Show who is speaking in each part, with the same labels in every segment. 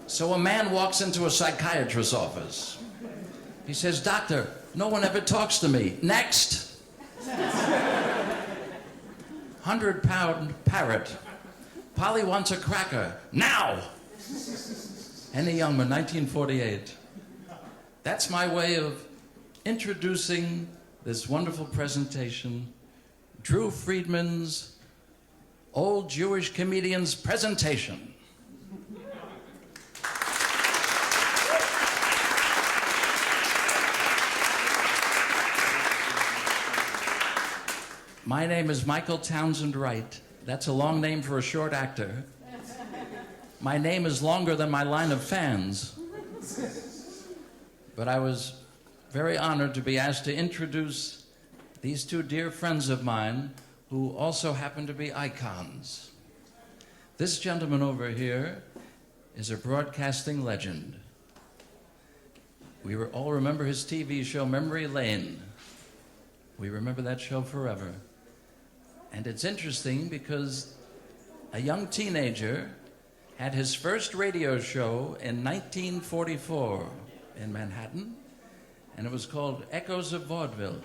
Speaker 1: So a man walks into a psychiatrist's office. He says, "Doctor, no one ever talks to me. Next." 100-pound parrot. "Polly wants a cracker. Now!" Henny Youngman, 1948. That's my way of introducing this wonderful presentation, Drew Friedman's Old Jewish Comedians Presentation. My name is Michael Townsend Wright. That's a long name for a short actor. My name is longer than my line of fans. But I was very honored to be asked to introduce these two dear friends of mine who also happen to be icons. This gentleman over here is a broadcasting legend. We all remember his TV show, Memory Lane. We remember that show forever. And it's interesting because a young teenager had his first radio show in 1944 in Manhattan, and it was called Echoes of Vaudeville.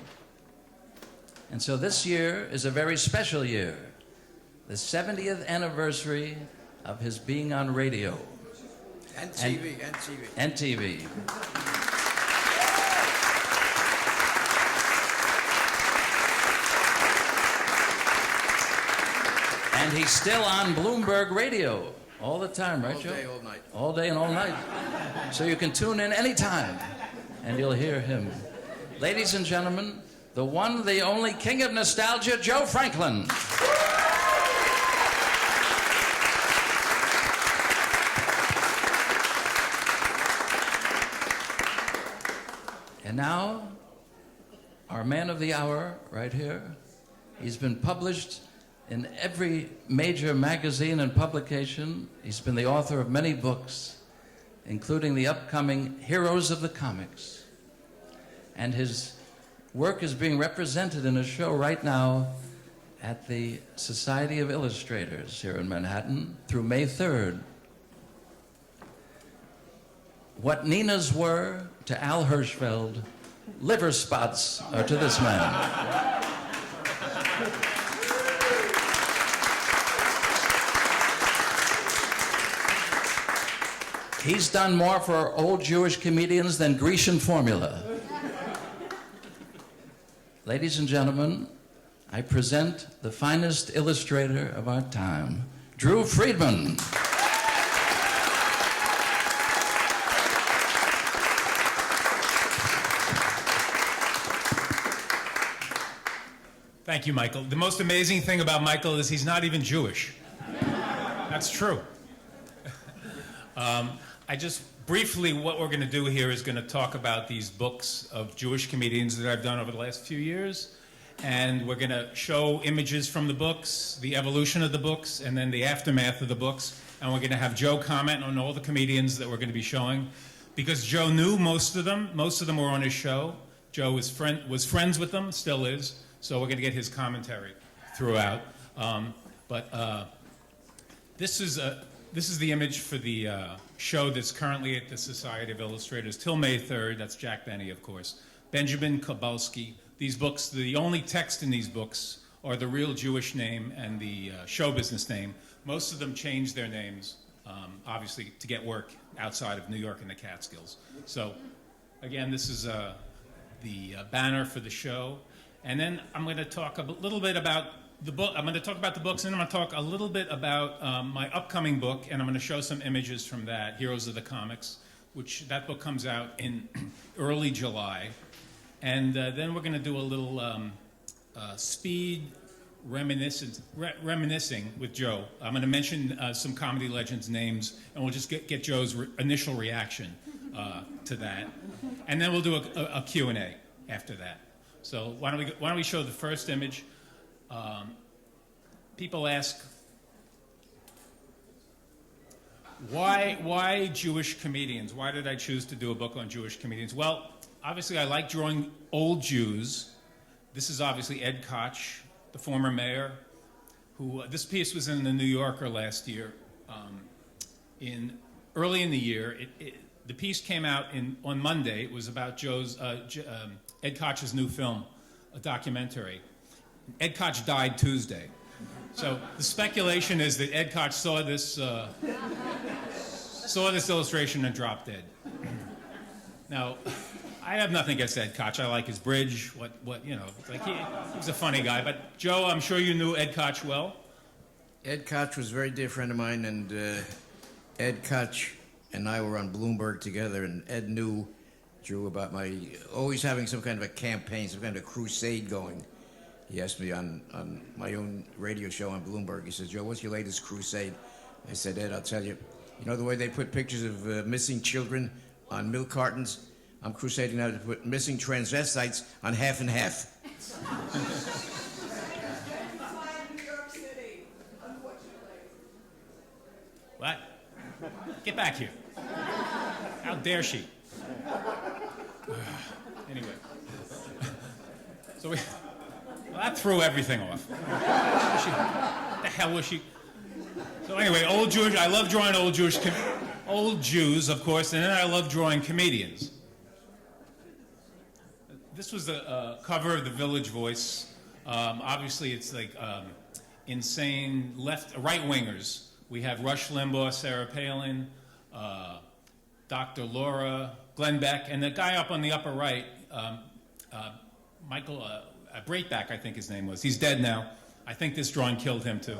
Speaker 1: And so this year is a very special year, the 70th anniversary of his being on radio.
Speaker 2: And TV.
Speaker 1: And TV. And he's still on Bloomberg Radio all the time, right, Joe?
Speaker 2: All day, all night.
Speaker 1: All day and all night. So you can tune in anytime, and you'll hear him. Ladies and gentlemen, the one, the only king of nostalgia, Joe Franklin. And now, our man of the hour, right here. He's been published in every major magazine and publication. He's been the author of many books, including the upcoming Heroes of the Comics. And his work is being represented in a show right now at the Society of Illustrators here in Manhattan through May 3rd. What Nina's were to Al Hirschfeld, liver spots are to this man. He's done more for old Jewish comedians than Grecian formula. Ladies and gentlemen, I present the finest illustrator of our time, Drew Friedman.
Speaker 3: Thank you, Michael. The most amazing thing about Michael is he's not even Jewish. That's true. I just briefly, what we're going to do here is going to talk about these books of Jewish comedians that I've done over the last few years. And we're going to show images from the books, the evolution of the books, and then the aftermath of the books. And we're going to have Joe comment on all the comedians that we're going to be showing. Because Joe knew most of them. Most of them were on his show. Joe was friends with them, still is. So we're going to get his commentary throughout. This is the image for the show that's currently at the Society of Illustrators till May 3rd. That's Jack Benny, of course. Benjamin Kowalski. These books, the only text in these books are the real Jewish name and the show business name. Most of them changed their names, obviously, to get work outside of New York and the Catskills. So, again, this is the banner for the show. And then I'm going to talk a little bit about the book. I'm going to talk about the books, and then I'm going to talk a little bit about my upcoming book, and I'm going to show some images from that, Heroes of the Comics, which that book comes out in early July. And then we're going to do a little speed reminiscing with Joe. I'm going to mention some comedy legends' names, and we'll just get Joe's initial reaction to that. And then we'll do a Q&A after that. So why don't we show the first image? People ask, why Jewish comedians? Why did I choose to do a book on Jewish comedians? Well, obviously I like drawing old Jews. This is obviously Ed Koch, the former mayor, who this piece was in the New Yorker last year in early in the year. The piece came out on Monday. It was about Ed Koch's new film, a documentary. Ed Koch died Tuesday. So the speculation is that Ed Koch saw this illustration and dropped dead. Now, I have nothing against Ed Koch. I like his bridge. He's a funny guy. But Joe, I'm sure you knew Ed Koch well.
Speaker 2: Ed Koch was a very dear friend of mine, and Ed Koch and I were on Bloomberg together, and Ed knew, Drew, about my always having some kind of a campaign, some kind of a crusade going. He asked me on my own radio show on Bloomberg, he says, Joe, what's your latest crusade? I said, Ed, I'll tell you. You know the way they put pictures of missing children on milk cartons? I'm crusading now to put missing transvestites on Half and Half.
Speaker 3: What? Get back here. How dare she? Anyway. So that threw everything off. What the hell was she? So anyway, old Jewish, I love drawing old Jews, of course, and then I love drawing comedians. This was the cover of the Village Voice. Obviously, it's like insane right-wingers. We have Rush Limbaugh, Sarah Palin, Dr. Laura, Glenn Beck, and the guy up on the upper right, Michael Breitbach, I think his name was. He's dead now. I think this drawing killed him, too.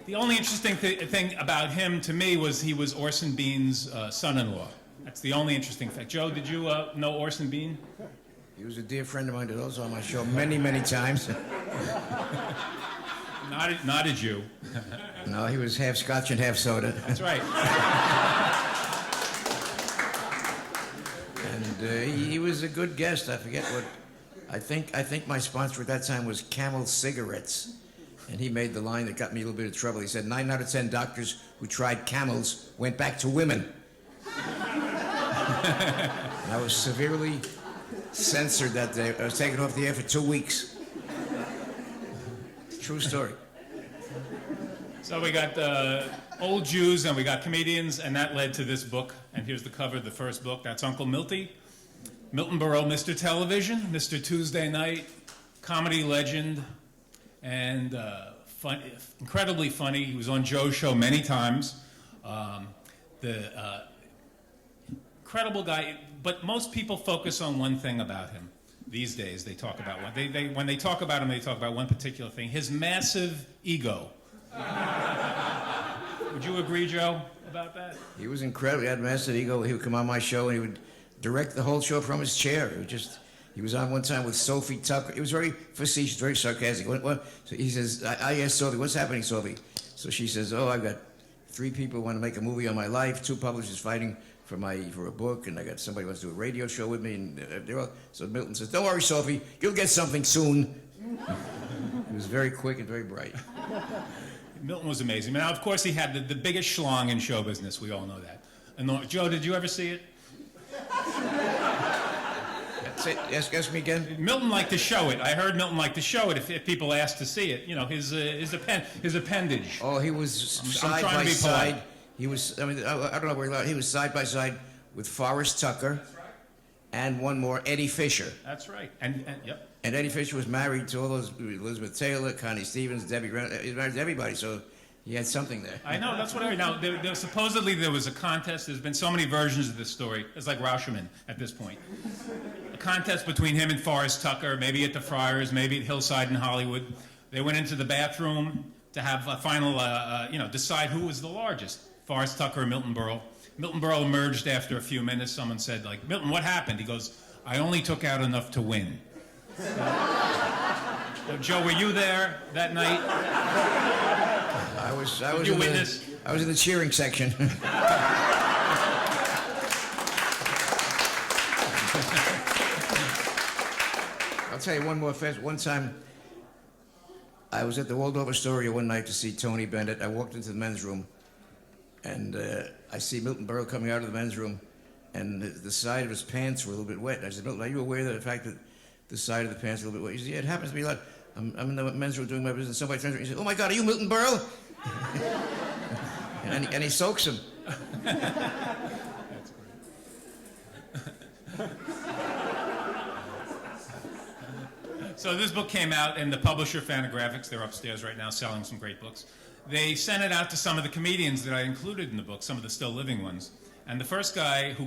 Speaker 3: The only interesting thing about him, to me, was he was Orson Bean's son-in-law. That's the only interesting fact. Joe, did you know Orson Bean?
Speaker 2: He was a dear friend of mine that was on my show many, many times.
Speaker 3: Not a Jew.
Speaker 2: No, he was half Scotch and half soda.
Speaker 3: That's right.
Speaker 2: And he was a good guest. I forget what. I think my sponsor at that time was Camel Cigarettes. And he made the line that got me a little bit of trouble. He said, 9 out of 10 doctors who tried camels went back to women. And I was severely censored that day. I was taken off the air for 2 weeks. True story.
Speaker 3: So we got old Jews and we got comedians, and that led to this book. And here's the cover of the first book. That's Uncle Milty. Milton Berle, Mr. Television, Mr. Tuesday Night, comedy legend, and incredibly funny. He was on Joe's show many times. Incredible guy, but most people focus on one thing about him these days. They talk about when they talk about him, they talk about one particular thing: his massive ego. Would you agree, Joe, about that?
Speaker 2: He was incredible. He had a massive ego. He would come on my show and he would direct the whole show from his chair. He was on one time with Sophie Tucker. It was very facetious, very sarcastic. So he says, I asked Sophie, what's happening, Sophie? So she says, I've got 3 people who want to make a movie on my life, 2 publishers fighting for a book, and I got somebody who wants to do a radio show with me. And so Milton says, don't worry, Sophie, you'll get something soon. He was very quick and very bright.
Speaker 3: Milton was amazing. Now, of course, he had the biggest schlong in show business. We all know that. And Joe, did you ever see it?
Speaker 2: Ask me again.
Speaker 3: Milton liked to show it. I heard Milton liked to show it if people asked to see it. You know, his appendage.
Speaker 2: Oh, he was side by side. He was. I don't know where he was. He was side by side with Forrest Tucker, and one more, Eddie Fisher.
Speaker 3: That's right. And yep.
Speaker 2: And Eddie Fisher was married to all those, Elizabeth Taylor, Connie Stevens, Debbie Grant. He was married to everybody, so he had something there.
Speaker 3: I know, that's what I heard. Now, supposedly there was a contest. There's been so many versions of this story. It's like Rauschman at this point. A contest between him and Forrest Tucker, maybe at the Friars, maybe at Hillside in Hollywood. They went into the bathroom to have a final, decide who was the largest, Forrest Tucker or Milton Berle. Milton Berle emerged after a few minutes. Someone said, Milton, what happened? He goes, I only took out enough to win. So, Joe, were you there that night?
Speaker 2: I was in the cheering section. I'll tell you one more fast. One time, I was at the Waldorf Astoria one night to see Tony Bennett. I walked into the men's room, and I see Milton Berle coming out of the men's room, and the side of his pants were a little bit wet. I said, Milton, are you aware of the fact that the side of the pants are a little bit wet? He said, yeah, it happens to me a lot. I'm in the men's room doing my business. Somebody turns around and he says, oh my God, are you Milton Berle? and he soaks him.
Speaker 3: That's great. So this book came out, and the publisher, Fantagraphics, they're upstairs right now selling some great books. They sent it out to some of the comedians that I included in the book, some of the still living ones. And the first guy who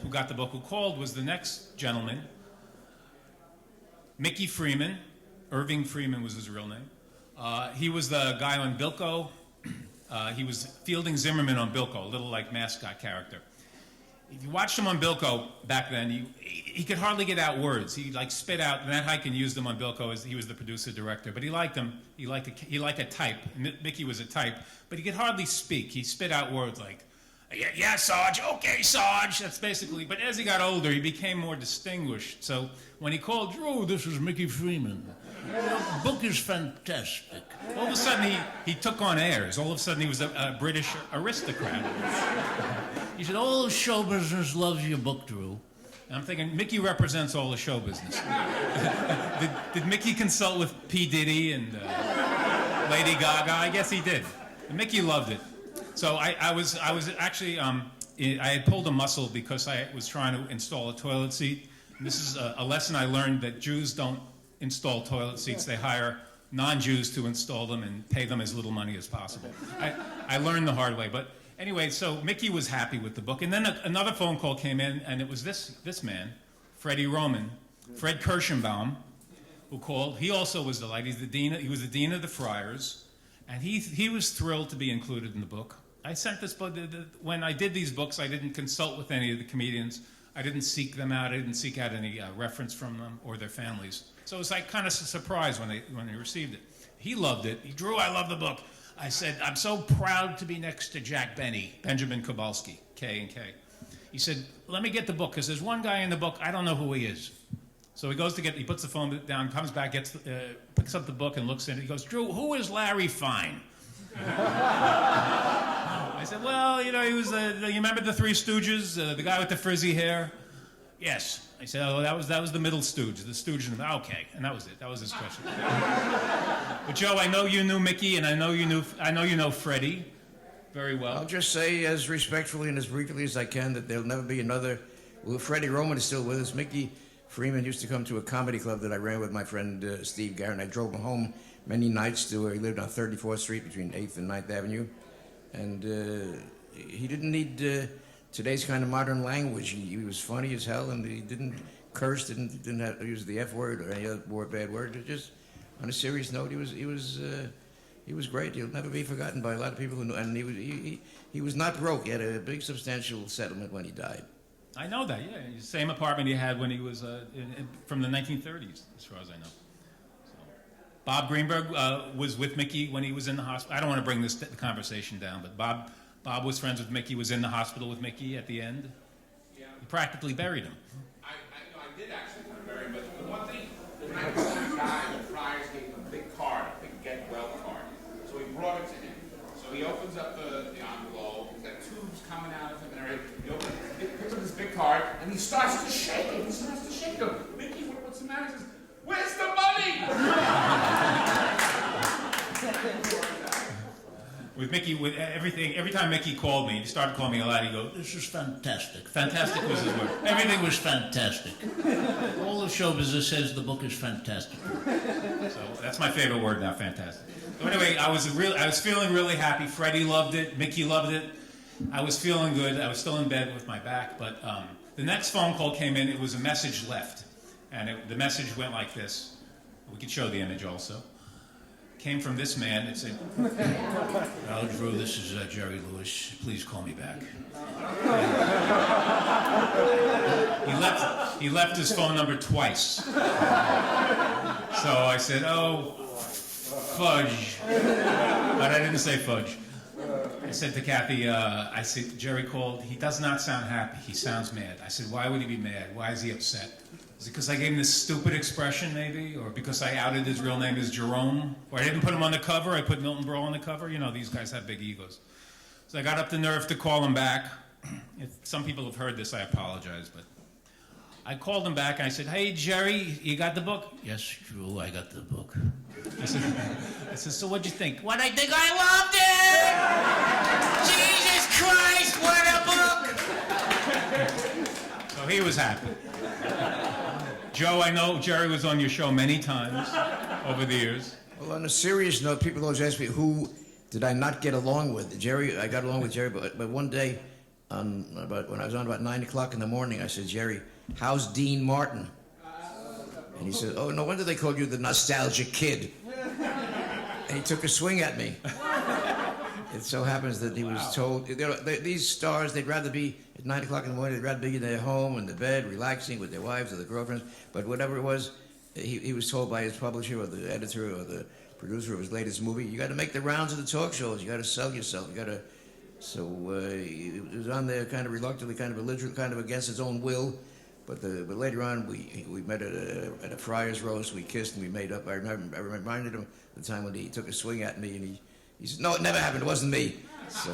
Speaker 3: got the book, who called, was the next gentleman, Mickey Freeman. Irving Freeman was his real name. He was the guy on Bilko. He was Fielding Zimmerman on Bilko, a little like mascot character. If you watched him on Bilko back then, he could hardly get out words. He like spit out. Matt Hyken used him on Bilko as he was the producer director, but he liked him. He liked a type. Mickey was a type, but he could hardly speak. He spit out words like, "Yeah, Sarge. Okay, Sarge." That's basically. But as he got older, he became more distinguished. So when he called, "Drew, this is Mickey Freeman. The book is fantastic." All of a sudden, he took on airs. All of a sudden, he was a British aristocrat. He said, "All the show business loves your book, Drew." And I'm thinking, Mickey represents all the show business. did Mickey consult with P. Diddy and Lady Gaga? I guess he did. And Mickey loved it. So I was actually, I had pulled a muscle because I was trying to install a toilet seat. And this is a lesson I learned, that Jews don't install toilet seats. They hire non-Jews to install them and pay them as little money as possible. I learned the hard way. But anyway, so Mickey was happy with the book. And then another phone call came in, and it was this man, Freddie Roman, Fred Kirschenbaum, who called. He also was delighted. He was the dean of the Friars, and he was thrilled to be included in the book. I sent this book. When I did these books, I didn't consult with any of the comedians. I didn't seek them out. I didn't seek out any reference from them or their families. So it was like kind of a surprise when they received it. He loved it. Drew, I love the book. I said, "I'm so proud to be next to Jack Benny, Benjamin Kowalski, K&K." He said, "Let me get the book, because there's one guy in the book, I don't know who he is." So he goes to he puts the phone down, comes back, picks up the book and looks in it. He goes, "Drew, who is Larry Fine?" I said, "Well, he was you remember the Three Stooges, the guy with the frizzy hair?" "Yes." I said, "Oh, that was the middle stooge, the stooge." Okay, and that was it. That was his question. But Joe, I know you knew Mickey, and I know you know Freddie very well.
Speaker 2: I'll just say as respectfully and as briefly as I can that there'll never be another. Well, Freddie Roman is still with us. Mickey Freeman used to come to a comedy club that I ran with my friend Steve Garrett. I drove him home many nights to where he lived on 34th Street between 8th and 9th Avenue. And he didn't need today's kind of modern language. He was funny as hell, and he didn't curse, didn't have to use the F word or any other bad word. Just on a serious note, he was great. He'll never be forgotten by a lot of people who know. And he was not broke. He had a big substantial settlement when he died.
Speaker 3: I know that. Yeah, the same apartment he had when he was from the 1930s, as far as I know. Bob Greenberg was with Mickey when he was in the hospital. I don't want to bring the conversation down, but Bob was friends with Mickey, was in the hospital with Mickey at the end.
Speaker 4: Yeah.
Speaker 3: He practically buried him.
Speaker 4: I did actually kind of bury him, but the one thing, the 19th guy, the Friars gave him a big card, a big get well card. So he brought it to him. So he opens up the envelope, he's got tubes coming out of him and everything. He picks up this big card, and he starts to shake it. Mickey, what's the matter? He says, "Where's the money?"
Speaker 3: With Mickey, with everything, every time Mickey called me, he started calling me a lot, he'd go, "This is fantastic." Fantastic was his word. Everything was fantastic. All the show business says the book is fantastic. So that's my favorite word now, fantastic. So anyway, I was feeling really happy. Freddie loved it. Mickey loved it. I was feeling good. I was still in bed with my back, but the next phone call came in. It was a message left. And the message went like this. We could show the image also. Came from this man. It said, "Well, Drew, this is Jerry Lewis. Please call me back." He left his phone number twice. So I said, "Oh, fudge." But I didn't say fudge. I said to Kathy, I said, "Jerry called. He does not sound happy. He sounds mad." I said, "Why would he be mad? Why is he upset? Is it because I gave him this stupid expression, maybe? Or because I outed his real name as Jerome? Or I didn't put him on the cover? I put Milton Berle on the cover? You know, these guys have big egos." So I got up the nerve to call him back. If some people have heard this, I apologize. But I called him back, and I said, "Hey, Jerry, you got the book?" "Yes, Drew, I got the book." I said, "So what'd you think?" "What, I think I loved it! Jesus Christ! he was happy. Joe, I know Jerry was on your show many times over the years.
Speaker 2: Well, on a serious note, people always ask me, who did I not get along with? Jerry, I got along with Jerry, but one day, when I was on about 9 o'clock in the morning, I said, Jerry, how's Dean Martin? And he said, oh, no wonder they called you the nostalgic kid. And he took a swing at me. It so happens that he was told, these stars, they'd rather be at 9 o'clock in the morning, they'd rather be in their home, in the bed, relaxing with their wives or their girlfriends. But whatever it was, he was told by his publisher or the editor or the producer of his latest movie, you got to make the rounds of the talk shows, you got to sell yourself, you got to... So he was on there kind of reluctantly, kind of belligerent, kind of against his own will. But later on, we met at a friar's roast, we kissed and we made up. I reminded him the time when he took a swing at me and he said, no, it never happened, it wasn't me. So,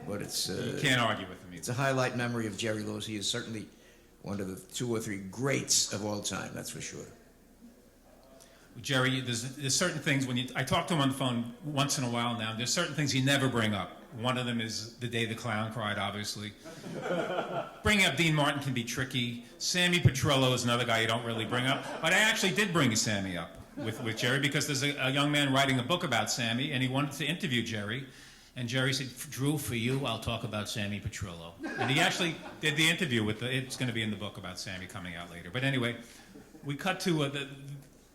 Speaker 2: but it's...
Speaker 3: you can't argue with him either.
Speaker 2: It's a highlight memory of Jerry Lewis. He is certainly one of the 2 or 3 greats of all time, that's for sure.
Speaker 3: Jerry, there's certain things I talk to him on the phone once in a while now. There's certain things he never bring up. One of them is the day the clown cried, obviously. Bringing up Dean Martin can be tricky. Sammy Petrillo is another guy you don't really bring up. But I actually did bring Sammy up with Jerry because there's a young man writing a book about Sammy, and he wanted to interview Jerry. And Jerry said, Drew, for you, I'll talk about Sammy Petrillo. And he actually did the interview it's going to be in the book about Sammy coming out later. But anyway, we cut to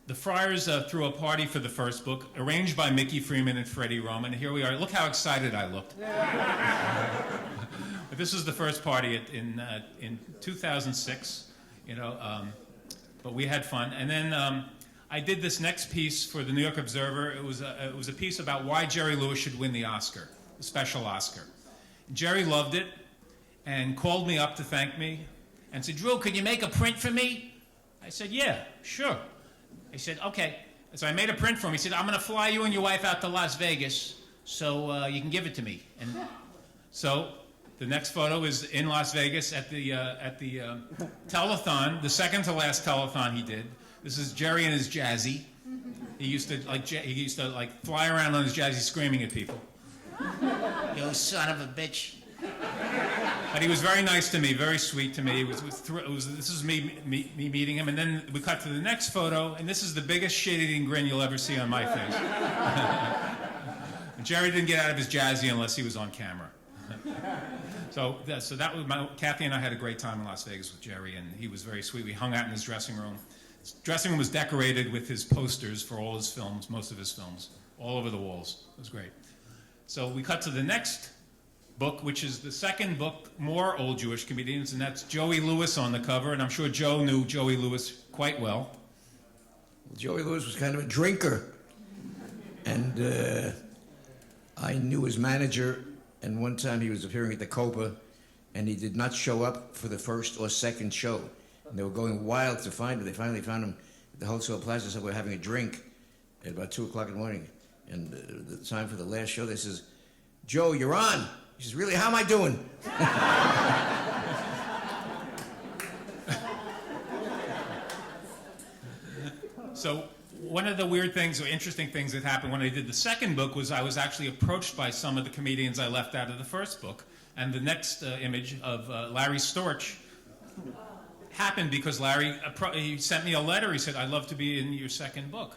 Speaker 3: the Friars threw a party for the first book, arranged by Mickey Friedman and Freddie Roman. Here we are. Look how excited I looked. But this was the first party in 2006, but we had fun. And then I did this next piece for the New York Observer. It was a piece about why Jerry Lewis should win the Oscar, the special Oscar. Jerry loved it and called me up to thank me and said, Drew, could you make a print for me? I said, yeah, sure. He said, okay. So I made a print for him. He said, I'm going to fly you and your wife out to Las Vegas so you can give it to me. And so the next photo is in Las Vegas at the telethon, the second to last telethon he did. This is Jerry and his jazzy. He used to fly around on his jazzy screaming at people. You son of a bitch. But he was very nice to me, very sweet to me. This is me meeting him, and then we cut to the next photo, and this is the biggest shit-eating grin you'll ever see on my face. Jerry didn't get out of his jazzy unless he was on camera. So that was Kathy and I had a great time in Las Vegas with Jerry, and he was very sweet. We hung out in his dressing room. His dressing room was decorated with his posters for all his films, most of his films, all over the walls. It was great. So we cut to the next book, which is the second book, more old Jewish comedians, and that's Joey Lewis on the cover, and I'm sure Joe knew Joey Lewis quite well.
Speaker 2: Joey Lewis was kind of a drinker, and I knew his manager, and one time he was appearing at the Copa, and he did not show up for the first or second show, and they were going wild to find him. They finally found him at the Hotel Plaza, so we were having a drink at about 2 o'clock in the morning, and the time for the last show, they says, Joe, you're on. He says, really, how am I doing?
Speaker 3: So one of the weird things or interesting things that happened when I did the second book was I was actually approached by some of the comedians I left out of the first book. And the next image of Larry Storch happened because Larry he sent me a letter. He said, I'd love to be in your second book.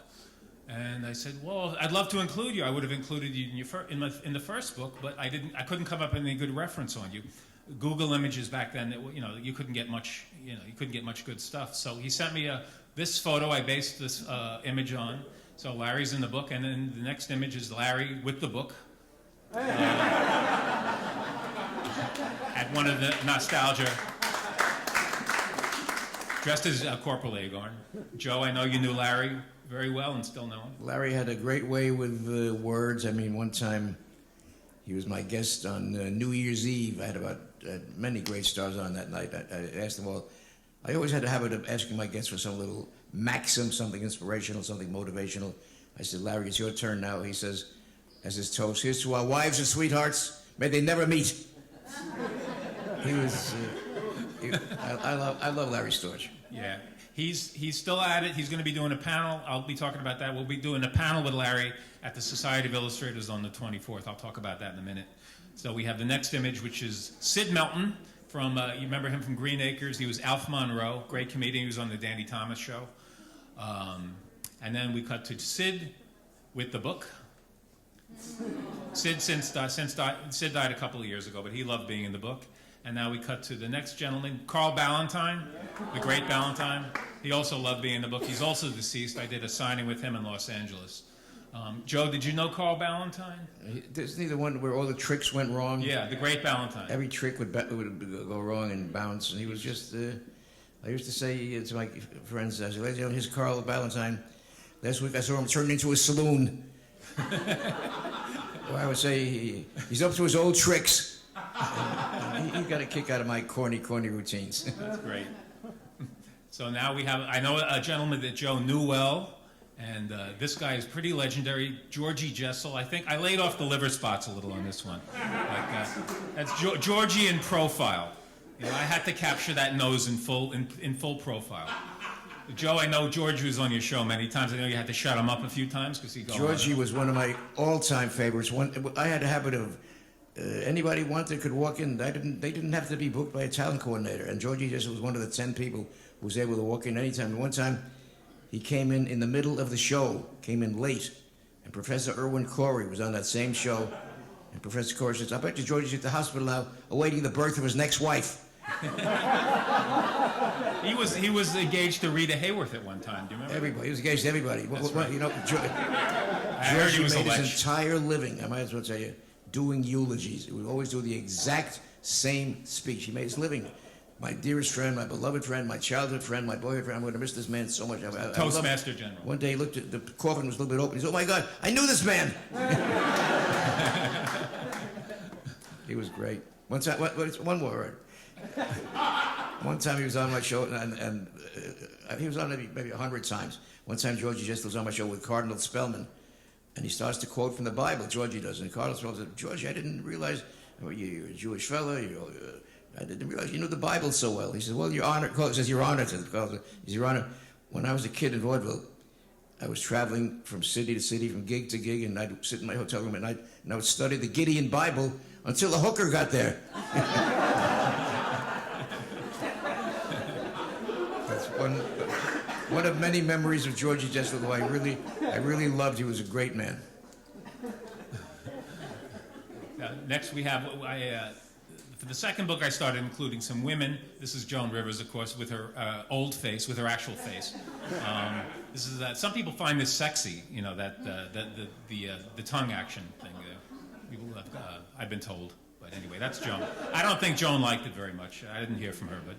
Speaker 3: And I said, well, I'd love to include you. I would have included you in the first book, but I couldn't come up with any good reference on you. Google images back then, you couldn't get much, you couldn't get much good stuff. So he sent me this photo I based this image on. So Larry's in the book, and then the next image is Larry with the book. At one of the nostalgia, dressed as Corporal Agorn. Joe, I know you knew Larry very well and still know him.
Speaker 2: Larry had a great way with words. I mean, one time he was my guest on New Year's Eve. I had many great stars on that night. I asked them all. I always had a habit of asking my guests for some little maxim, something inspirational, something motivational. I said, Larry, it's your turn now. He says, as his toast, here's to our wives and sweethearts. May they never meet. He was... I love Larry Storch.
Speaker 3: Yeah. He's still at it. He's going to be doing a panel. I'll be talking about that. We'll be doing a panel with Larry at the Society of Illustrators on the 24th. I'll talk about that in a minute. So we have the next image, which is Sid Melton From you remember him from Green Acres? He was Alf Monroe, great comedian. He was on the Danny Thomas Show. And then we cut to Sid with the book. Sid died a couple of years ago, but he loved being in the book. And now we cut to the next gentleman, Carl Ballantine, the great Ballantine. He also loved being in the book. He's also deceased. I did a signing with him in Los Angeles. Joe, did you know Carl Ballantine?
Speaker 2: Isn't he the one where all the tricks went wrong?
Speaker 3: Yeah, the great Ballantine.
Speaker 2: Every trick would go wrong and bounce, and he was just. I used to say to my friends, I said, "Ladies and gentlemen, here's Carl Ballantine. Last week I saw him turned into a saloon." Or I would say he's up to his old tricks. He got a kick out of my corny routines.
Speaker 3: That's great. So now we have, I know a gentleman that Joe knew well, and this guy is pretty legendary, Georgie Jessel. I think I laid off the liver spots a little on this one. That's Georgie in profile. You know, I had to capture that nose in full profile. Joe, I know George was on your show many times. I know you had to shut him up a few times because he go
Speaker 2: Georgie was one of my all-time favorites. I had a habit of anybody wanted could walk in. They didn't have to be booked by a talent coordinator. And Georgie just was one of the 10 people who was able to walk in anytime. And one time, he came in the middle of the show, came in late, and Professor Irwin Corey was on that same show. And Professor Corey says, "I bet you Georgie's at the hospital now, awaiting the birth of his next wife."
Speaker 3: He was engaged to Rita Hayworth at one time. Do you remember?
Speaker 2: Everybody. He was engaged to everybody.
Speaker 3: Right.
Speaker 2: You know,
Speaker 3: I heard he was
Speaker 2: Georgie
Speaker 3: a
Speaker 2: made
Speaker 3: lech.
Speaker 2: his entire living, I might as well tell you, doing eulogies. He would always do the exact same speech. He made his living. My dearest friend, my beloved friend, my childhood friend, my boyhood friend. I'm going to miss this man so much.
Speaker 3: Toastmaster General.
Speaker 2: One day he looked at the coffin was a little bit open. He said, "Oh my God, I knew this man." He was great. One time, one more word. One time he was on my show, and he was on maybe 100 times. One time Georgie Jessel was on my show with Cardinal Spellman, and he starts to quote from the Bible. Georgie does, and Cardinal Spellman said, "Georgie, I didn't realize you're a Jewish fellow. I didn't realize you knew the Bible so well." He says, "Well, Your Honor," he says, "Your Honor," he says, "Your Honor, when I was a kid in vaudeville, I was traveling from city to city, from gig to gig, and I'd sit in my hotel room at night, and I would study the Gideon Bible until a hooker got there." That's one of many memories of Georgie Jessel, who I really loved. He was a great man.
Speaker 3: Next we have, for the second book I started including some women. This is Joan Rivers, of course, with her old face, with her actual face. This is some people find this sexy, you know, the tongue action thing. People I've been told, but anyway, that's Joan. I don't think Joan liked it very much. I didn't hear from her, but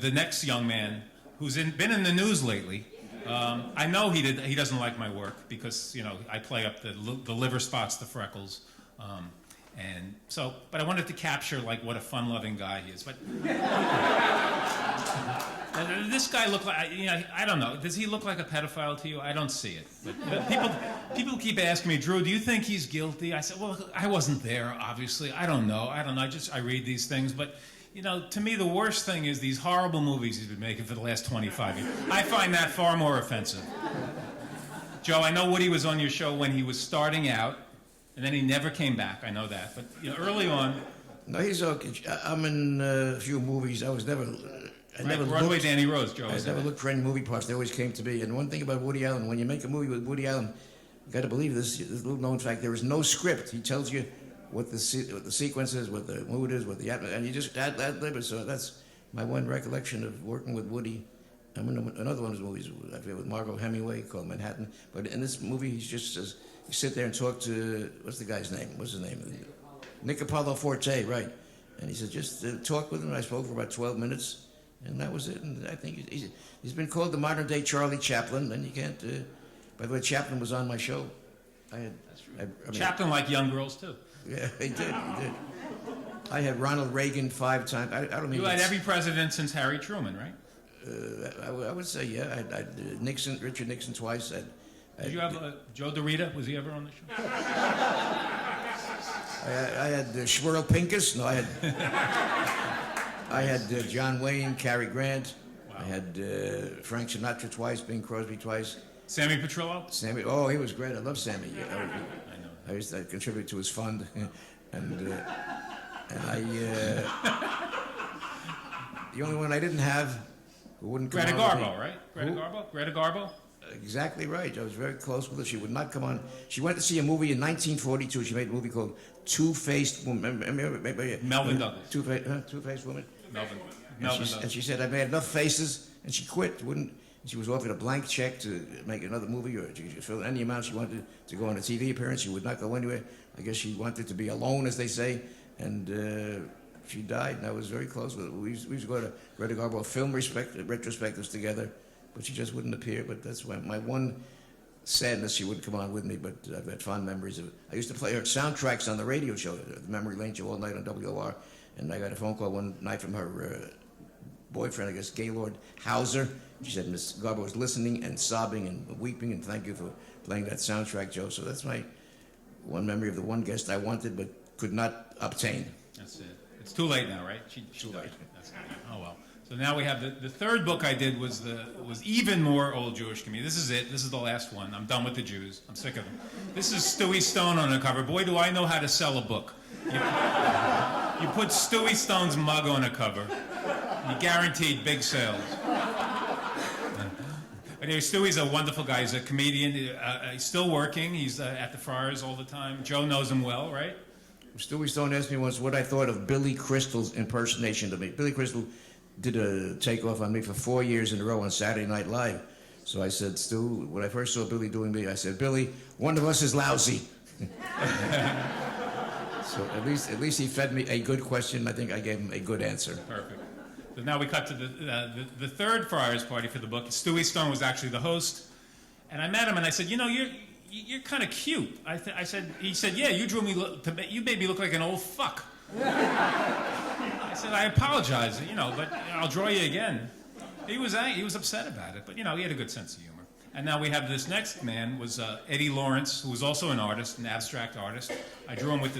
Speaker 3: the next young man who's been in the news lately. I know he doesn't like my work because, you know, I play up the liver spots, the freckles. And so, but I wanted to capture like what a fun-loving guy he is. But this guy look like, you know, I don't know. Does he look like a pedophile to you? I don't see it. But people keep asking me, "Drew, do you think he's guilty?" I said, "Well, I wasn't there, obviously. I don't know. I read these things, but." You know, to me, the worst thing is these horrible movies he's been making for the last 25 years. I find that far more offensive. Joe, I know Woody was on your show when he was starting out, and then he never came back. I know that. But you know, early on...
Speaker 2: No, he's okay. I'm in a few movies. I never
Speaker 3: Broadway
Speaker 2: looked...
Speaker 3: Danny Rose, Joe.
Speaker 2: I never looked for any movie parts. They always came to me. And one thing about Woody Allen, when you make a movie with Woody Allen, you got to believe this little known fact, there is no script. He tells you what the sequence is, what the mood is, what the atmosphere, and you just add labor. So that's my one recollection of working with Woody. I'm in another one of his movies I forget, with Margot Hemingway called Manhattan. But in this movie, he just says, you sit there and talk to, what's the guy's name? What's his name? Nick Apollo Forte, right. And he said, just talk with him. I spoke for about 12 minutes, and that was it. And I think he's been called the modern-day Charlie Chaplin, and you can't... by the way, Chaplin was on my show.
Speaker 3: Chaplin liked young girls, too.
Speaker 2: Yeah, he did. I had Ronald Reagan 5 times. I don't mean...
Speaker 3: You had every president since Harry Truman, right?
Speaker 2: I would say, yeah. I had Richard Nixon twice.
Speaker 3: Did you have Joe DeRita? Was he ever on the show?
Speaker 2: I had Schwerl Pincus. No, I had John Wayne, Cary Grant. Wow. I had Frank Sinatra twice, Bing Crosby twice.
Speaker 3: Sammy Petrillo?
Speaker 2: Sammy, oh, he was great. I love Sammy. I used to contribute to his fund, and The only one I didn't have who wouldn't come
Speaker 3: Greta
Speaker 2: on with me-
Speaker 3: Garbo, right? Greta
Speaker 2: Who?
Speaker 3: Garbo? Greta Garbo?
Speaker 2: Exactly right. I was very close with her. She would not come on. She went to see a movie in 1942. She made a movie called Two-Faced Woman.
Speaker 3: Melvin Douglas.
Speaker 2: Two-Faced Woman.
Speaker 3: Melvin.
Speaker 2: And
Speaker 3: Melvin
Speaker 2: she, and
Speaker 3: Douglas.
Speaker 2: she said, I made enough faces, and she quit. She was offered a blank check to make another movie, or to fill any amount she wanted to go on a TV appearance. She would not go anywhere. I guess she wanted to be alone, as they say, and she died, and I was very close with her. We used to go to Greta Garbo film retrospectives together, but she just wouldn't appear. But that's why my one sadness, she wouldn't come on with me, but I've had fond memories of it. I used to play her soundtracks on the radio show, the Memory Lane show, all night on WOR, and I got a phone call one night from her boyfriend, I guess, Gaylord Hauser. She said, Miss Garbo was listening and sobbing and weeping, and thank you for playing that soundtrack, Joe. So that's my one memory of the one guest I wanted but could not obtain.
Speaker 3: That's it. It's too late now, right? She
Speaker 2: Too
Speaker 3: died.
Speaker 2: late.
Speaker 3: That's it. Oh well. So now we have the third book I did was even more old Jewish community. This is it. This is the last one. I'm done with the Jews. I'm sick of them. This is Stewie Stone on the cover. Boy, do I know how to sell a book. You put Stewie Stone's mug on a cover, you guaranteed big sales. Anyway, Stewie's a wonderful guy. He's a comedian. He's still working. He's at the Friars all the time. Joe knows him well, right?
Speaker 2: Stewie Stone asked me once what I thought of Billy Crystal's impersonation of me. Billy Crystal did a takeoff on me for 4 years in a row on Saturday Night Live. So I said, Stu, when I first saw Billy doing me, I said, Billy, one of us is lousy. So at least he fed me a good question. I think I gave him a good answer.
Speaker 3: Perfect. So now we cut to the third Friars party for the book. Stewie Stone was actually the host, and I met him and I said, you know, you're kind of cute. He said, yeah, you made me look like an old fuck. I said, I apologize, but I'll draw you again. He was upset about it, but he had a good sense of humor. And now we have this next man was Eddie Lawrence, who was also an artist, an abstract artist. I drew him with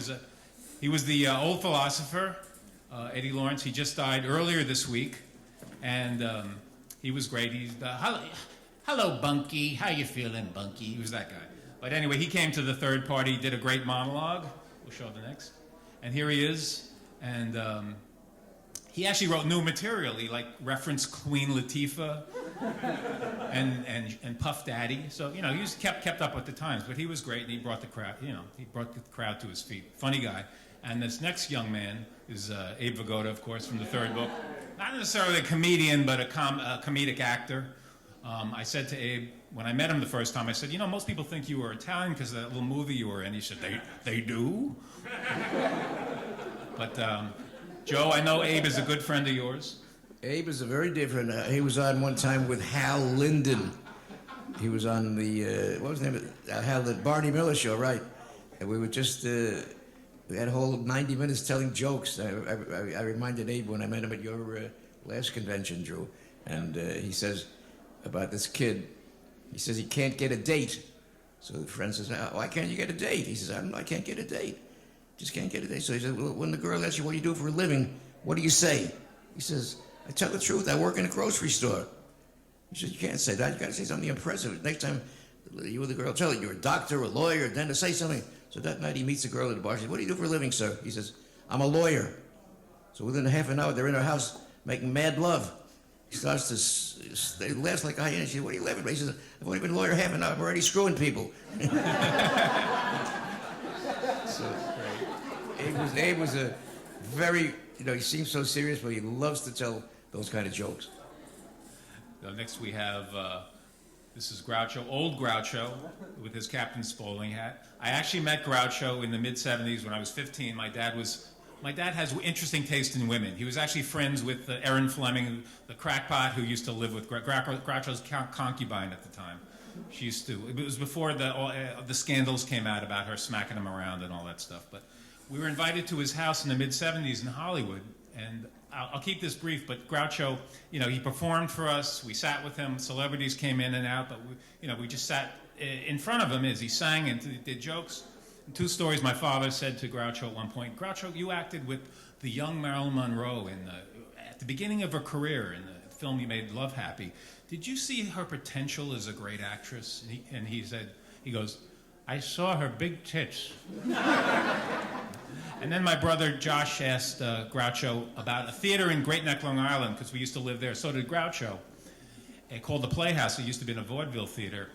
Speaker 3: he was the old philosopher, Eddie Lawrence. He just died earlier this week, and he was great. He's hello, Bunky. How you feeling, Bunky? He was that guy. But anyway, he came to the third party, did a great monologue. We'll show the next. And here he is, and he actually wrote new material. He referenced Queen Latifah and Puff Daddy. So he was kept up with the times. But he was great, and he brought the crowd. He brought the crowd to his feet. Funny guy. And this next young man is Abe Vigoda, of course, from the third book. Not necessarily a comedian, but a comedic actor. I said to Abe when I met him the first time, I said, most people think you were Italian because of that little movie you were in. He said, they do? But Joe, I know Abe is a good friend of yours.
Speaker 2: Abe is a very different. He was on one time with Hal Linden. He was on the what was the name of the Barney Miller show, right? And we were just we had a whole 90 minutes telling jokes. I reminded Abe when I met him at your last convention, Drew, and he says about this kid. He says he can't get a date. So the friend says, "Why can't you get a date?" He says, "I don't know. I can't get a date. Just can't get a date." So he said, "Well, when the girl asks you what do you do for a living, what do you say?" He says, "I tell the truth. I work in a grocery store." He says, "You can't say that. You got to say something impressive. Next time you or the girl tell you you're a doctor, a lawyer, a dentist, say something." So that night he meets a girl at the bar. She says, "What do you do for a living, sir?" He says, "I'm a lawyer." So within a half an hour, they're in her house making mad love. He starts to they laughs like a hyena. She says, "What are you laughing about?" He says, "I've only been a lawyer half an hour. I'm already screwing people." So Abe was a very, he seems so serious, but he loves to tell those kind of jokes.
Speaker 3: So next we have, this is Groucho, old Groucho, with his Captain Spaulding hat. I actually met Groucho in the mid-'70s when I was 15. My dad has interesting taste in women. He was actually friends with Erin Fleming, the crackpot who used to live with Groucho's concubine at the time. It was before the scandals came out about her smacking him around and all that stuff. But we were invited to his house in the mid-'70s in Hollywood, and I'll keep this brief, but Groucho, he performed for us. We sat with him. Celebrities came in and out, but we just sat in front of him as he sang and did jokes. And two stories my father said to Groucho at one point. Groucho, you acted with the young Marilyn Monroe at the beginning of her career in the film you made, Love Happy. Did you see her potential as a great actress? And he goes, "I saw her big tits." And then my brother Josh asked Groucho about a theater in Great Neck, Long Island, because we used to live there. So did Groucho. Called the Playhouse. It used to be in a vaudeville theater.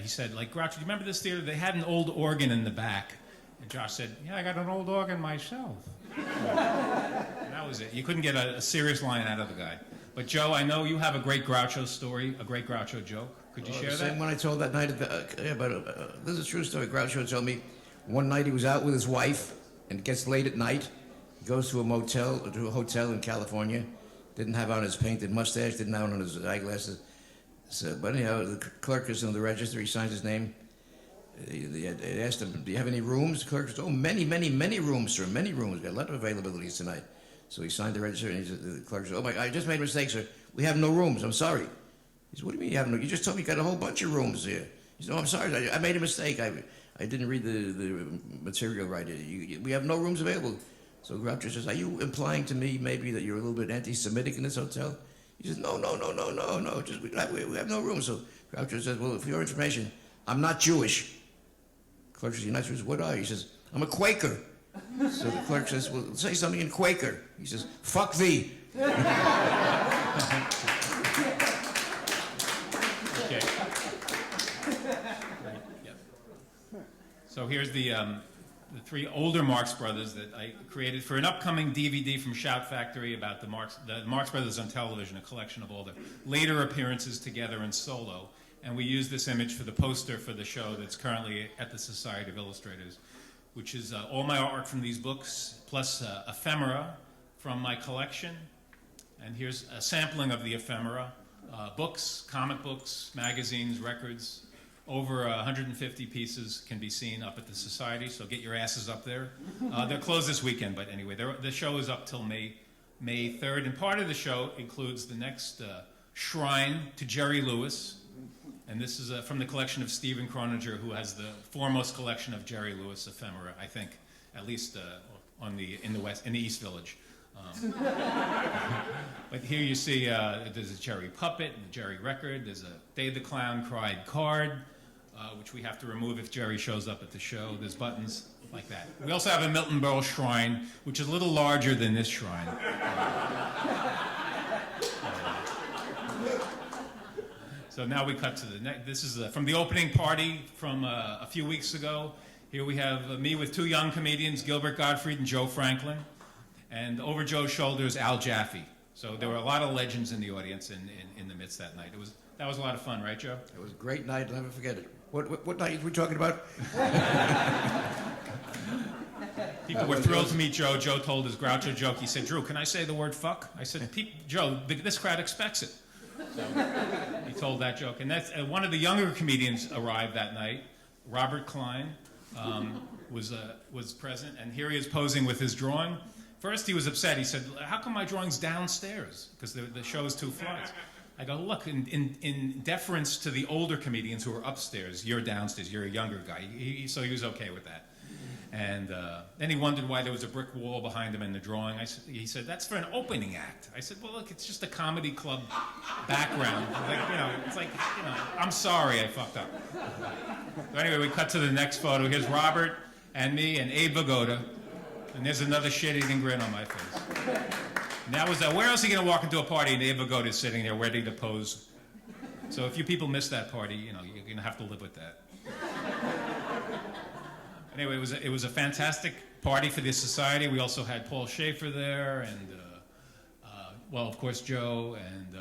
Speaker 3: He said, like, Groucho, do you remember this theater? They had an old organ in the back. And Josh said, yeah, I got an old organ myself. And that was it. You couldn't get a serious line out of the guy. But Joe, I know you have a great Groucho story, a great Groucho joke. Could you share
Speaker 2: The
Speaker 3: that?
Speaker 2: same one I told that night. This is a true story. Groucho told me one night he was out with his wife, and it gets late at night. He goes to a hotel in California. Didn't have on his painted mustache. Didn't have on his eyeglasses. So, but anyhow, the clerk is on the register. He signs his name. They asked him, "Do you have any rooms?" The clerk said, "Oh, many, many, many rooms, sir. Many rooms. We've got a lot of availabilities tonight." So he signed the register, and the clerk said, "Oh my God, I just made a mistake, sir. We have no rooms. I'm sorry." He said, "What do you mean you have no? You just told me you got a whole bunch of rooms here." He said, "Oh, I'm sorry. I made a mistake. I didn't read the material right. We have no rooms available." So Groucho says, "Are you implying to me maybe that you're a little bit anti-Semitic in this hotel?" He says, "No. Just we have no room." So Groucho says, "Well, for your information, I'm not Jewish." Clerk says, "You're not Jewish? What are you?" He says, "I'm a Quaker." So the clerk says, "Well, say something in Quaker." He says, "Fuck thee."
Speaker 3: Okay. Yep. So here's the three older Marx Brothers that I created for an upcoming DVD from Shout Factory about the Marx Brothers on television, a collection of all their later appearances together and solo. And we use this image for the poster for the show that's currently at the Society of Illustrators, which is all my artwork from these books, plus ephemera from my collection. And here's a sampling of the ephemera. Books, comic books, magazines, records. Over 150 pieces can be seen up at the Society, so get your asses up there. They're closed this weekend, but anyway, the show is up till May 3rd. And part of the show includes the next shrine to Jerry Lewis. And this is from the collection of Stephen Croninger, who has the foremost collection of Jerry Lewis ephemera, I think, at least in the East Village. But here you see there's a Jerry puppet, and a Jerry record. There's a Day the Clown Cried card, which we have to remove if Jerry shows up at the show. There's buttons like that. We also have a Milton Berle shrine, which is a little larger than this shrine. So now we cut to the next. This is from the opening party from a few weeks ago. Here we have me with two young comedians, Gilbert Gottfried and Joe Franklin. And over Joe's shoulder is Al Jaffe. So there were a lot of legends in the audience in the midst that night. That was a lot of fun, right, Joe?
Speaker 2: It was a great night. I'll never forget it. What night were we talking about?
Speaker 3: People were thrilled to meet Joe. Joe told his Groucho joke. He said, "Drew, can I say the word fuck?" I said, "Joe, this crowd expects it." So he told that joke. And that's one of the younger comedians arrived that night. Robert Klein was present. And here he is posing with his drawing. First, he was upset. He said, "How come my drawing's downstairs? Because the show is 2 flights." I go, "Look, in deference to the older comedians who are upstairs, you're downstairs. You're a younger guy." So he was okay with that. And then he wondered why there was a brick wall behind him in the drawing. He said, "That's for an opening act." I said, "Well, look, it's just a comedy club background. It's like, I'm sorry I fucked up." So anyway, we cut to the next photo. Here's Robert and me and Abe Vigoda. And there's another shit-eating grin on my face. And that was where else are you going to walk into a party and Abe Vigoda is sitting there ready to pose? So if you people missed that party, you're going to have to live with that. Anyway, it was a fantastic party for the Society. We also had Paul Schaefer there, and of course Joe and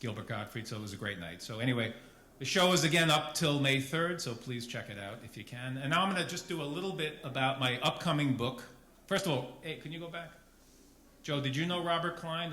Speaker 3: Gilbert Gottfried. So it was a great night. So anyway, the show is again up till May 3rd. So please check it out if you can. And now I'm going to just do a little bit about my upcoming book. First of all, hey, can you go back? Joe, did you know Robert Klein?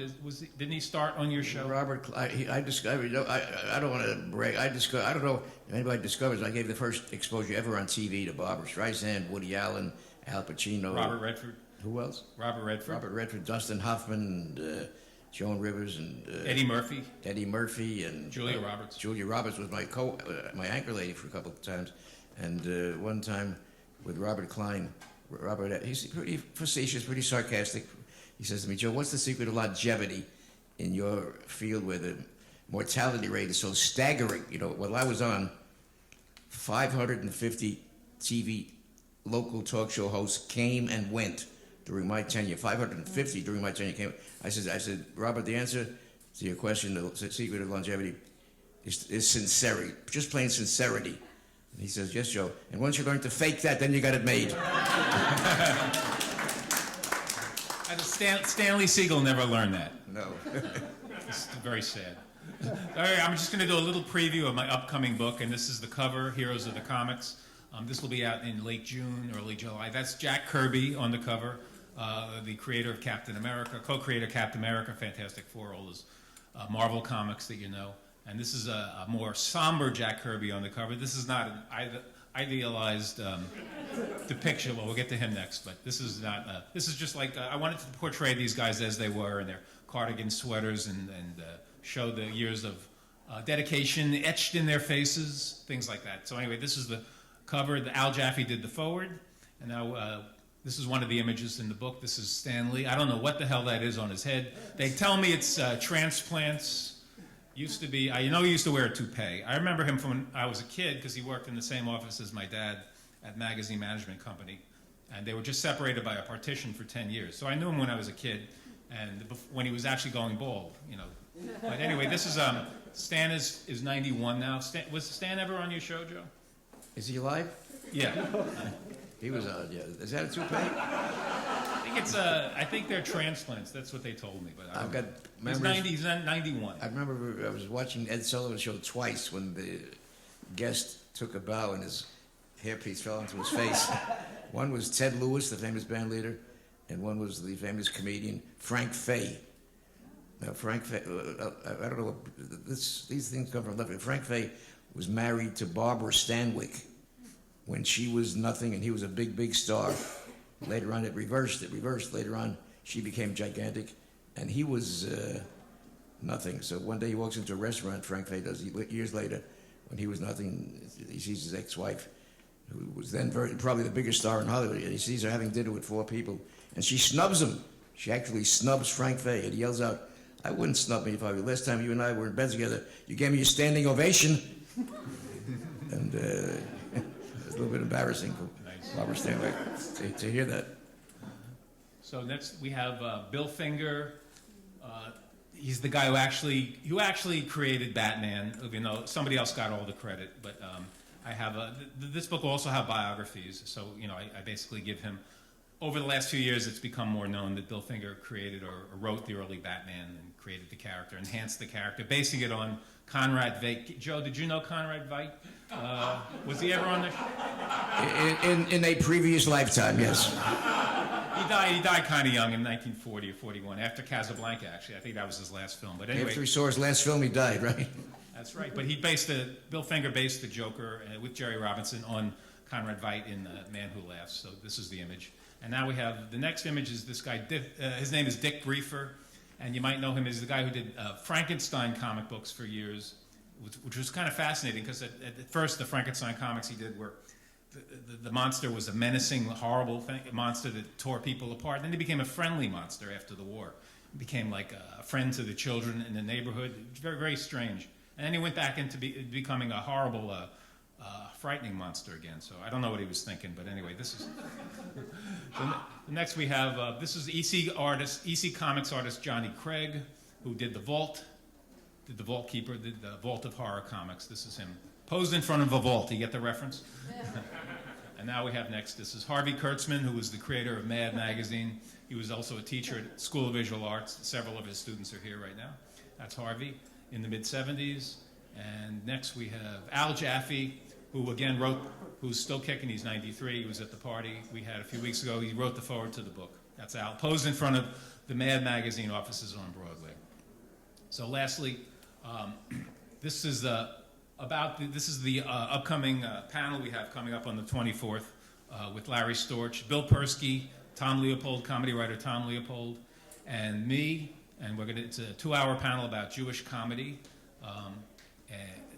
Speaker 3: Didn't he start on your show?
Speaker 2: Robert Klein, I discovered, I don't want to brag, I don't know if anybody discovers, I gave the first exposure ever on TV to Barbra Streisand, Woody Allen, Al Pacino.
Speaker 3: Robert Redford.
Speaker 2: Who else?
Speaker 3: Robert Redford.
Speaker 2: Robert Redford, Dustin Hoffman, and Joan Rivers, and
Speaker 3: Eddie Murphy.
Speaker 2: Eddie Murphy, and
Speaker 3: Julia Roberts.
Speaker 2: Julia Roberts was my anchor lady for a couple of times, and one time with Robert Klein. Robert, he's pretty facetious, pretty sarcastic. He says to me, "Joe, what's the secret of longevity in your field where the mortality rate is so staggering?" While I was on, 550 TV local talk show hosts came and went during my tenure, 550 during my tenure came. I said, Robert, the answer to your question, the secret of longevity, is sincerity, just plain sincerity. And he says, yes, Joe. And once you learn to fake that, then you got it made.
Speaker 3: Stanley Siegel never learned that.
Speaker 2: No.
Speaker 3: It's very sad. All right, I'm just going to do a little preview of my upcoming book, and this is the cover, Heroes of the Comics. This will be out in late June, early July. That's Jack Kirby on the cover, the creator of Captain America, co-creator of Captain America, Fantastic Four, all those Marvel comics that you know. And this is a more somber Jack Kirby on the cover. This is not an idealized depiction. Well, we'll get to him next, but this is not. This is just like I wanted to portray these guys as they were in their cardigan sweaters and show the years of dedication etched in their faces, things like that. So anyway, this is the cover. Al Jaffe did the forward, and now this is one of the images in the book. This is Stan Lee. I don't know what the hell that is on his head. They tell me it's transplants. Used to be, he used to wear a toupee. I remember him from when I was a kid because he worked in the same office as my dad at Magazine Management Company. And they were just separated by a partition for 10 years. So I knew him when I was a kid and when he was actually going bald, But anyway, this is, Stan is 91 now. Was Stan ever on your show, Joe?
Speaker 2: Is he alive?
Speaker 3: Yeah.
Speaker 2: He was on, yeah. Is that a toupee?
Speaker 3: I think they're transplants. That's what they told me. But
Speaker 2: I've got
Speaker 3: he's
Speaker 2: memories.
Speaker 3: He's 91.
Speaker 2: I remember I was watching Ed Sullivan's show twice when the guest took a bow and his hairpiece fell into his face. One was Ted Lewis, the famous band leader, and one was the famous comedian Frank Fay. Now, Frank Fay, I don't know, these things come from left. Frank Fay was married to Barbara Stanwyck when she was nothing and he was a big, big star. Later on, it reversed. Later on, she became gigantic, and he was nothing. So one day he walks into a restaurant, Frank Fay does, years later, when he was nothing, he sees his ex-wife, who was then probably the biggest star in Hollywood, and he sees her having dinner with 4 people, and she snubs him. She actually snubs Frank Fay, and he yells out, I wouldn't snub me if I were. Last time you and I were in bed together, you gave me a standing ovation. And it was a little bit embarrassing for Barbara Stanwyck to hear that.
Speaker 3: So next we have Bill Finger. He's the guy who actually created Batman. Even though somebody else got all the credit, but I have this book will also have biographies. So I basically give him. Over the last few years, it's become more known that Bill Finger created or wrote the early Batman and created the character, enhanced the character, basing it on Conrad Veidt. Joe, did you know Conrad Veidt? Was he ever on the show?
Speaker 2: In a previous lifetime, yes.
Speaker 3: He died kind of young in 1940 or 41, after Casablanca, actually. I think that was his last film. But anyway,
Speaker 2: After he saw his last film, he died, right?
Speaker 3: That's right. But Bill Finger based the Joker with Jerry Robinson on Conrad Veidt in Man Who Laughs. So this is the image. And now we have, the next image is this guy, his name is Dick Briefer, and you might know him as the guy who did Frankenstein comic books for years, which was kind of fascinating, because at first the Frankenstein comics he did were, the monster was a menacing, horrible monster that tore people apart. Then he became a friendly monster after the war. He became like a friend to the children in the neighborhood. It was very, very strange. And then he went back into becoming a horrible, frightening monster again. So I don't know what he was thinking, but anyway, this is... The next we have, this is EC Comics artist Johnny Craig, who did The Vault, did The Vault Keeper, did The Vault of Horror Comics. This is him, posed in front of a vault. You get the reference? And now we have next, this is Harvey Kurtzman, who was the creator of Mad Magazine. He was also a teacher at School of Visual Arts. Several of his students are here right now. That's Harvey in the mid-'70s. And next we have Al Jaffe, who again who's still kicking. He's 93. He was at the party we had a few weeks ago. He wrote the foreword to the book. That's Al, posed in front of the Mad Magazine offices on Broadway. So lastly, this is the upcoming panel we have coming up on the 24th with Larry Storch, Bill Persky, Tom Leopold, comedy writer Tom Leopold, and me. And it's a 2-hour panel about Jewish comedy.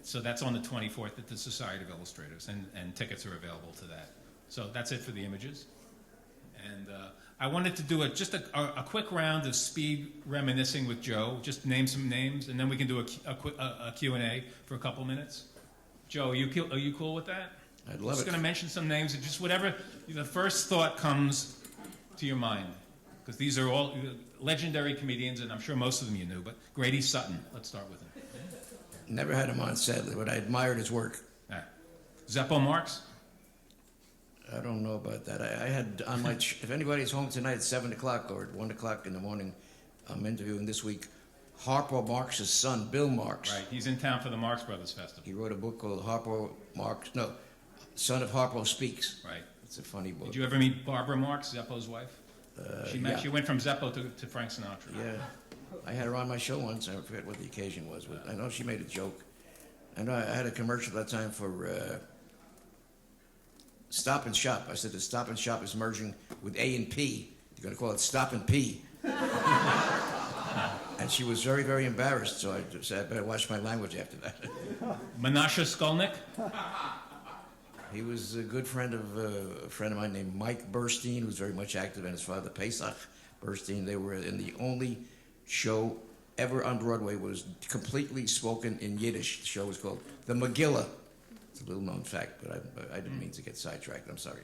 Speaker 3: So that's on the 24th at the Society of Illustrators, and tickets are available to that. So that's it for the images. And I wanted to do just a quick round of speed reminiscing with Joe, just name some names, and then we can do a Q&A for a couple minutes. Joe, are you cool with that?
Speaker 2: I'd love it.
Speaker 3: Just going to mention some names, and just whatever the first thought comes to your mind. because these are all legendary comedians, and I'm sure most of them you knew, but Grady Sutton, let's start with him.
Speaker 2: Never had him on, sadly, but I admired his work.
Speaker 3: Zeppo Marx?
Speaker 2: I don't know about that. I had on my, if anybody's home tonight at 7 o'clock or at 1 o'clock in the morning, I'm interviewing this week Harpo Marx's son, Bill Marx.
Speaker 3: Right, he's in town for the Marx Brothers Festival.
Speaker 2: He wrote a book called Harpo Marx, no, Son of Harpo Speaks.
Speaker 3: Right.
Speaker 2: It's a funny book.
Speaker 3: Did you ever meet Barbara Marx, Zeppo's wife?
Speaker 2: Yeah.
Speaker 3: She went from Zeppo to Frank Sinatra.
Speaker 2: Yeah. I had her on my show once. I forget what the occasion was, but I know she made a joke. I know I had a commercial that time for Stop and Shop. I said the Stop and Shop is merging with A&P. You're going to call it Stop and P. And she was very, very embarrassed, so I said I better watch my language after that.
Speaker 3: Menashe Skolnick?
Speaker 2: He was a good friend of a friend of mine named Mike Burstein, who was very much active, and his father, Pesach Burstein. They were in the only show ever on Broadway was completely spoken in Yiddish. The show was called The Megillah. It's a little known fact, but I didn't mean to get sidetracked. I'm sorry.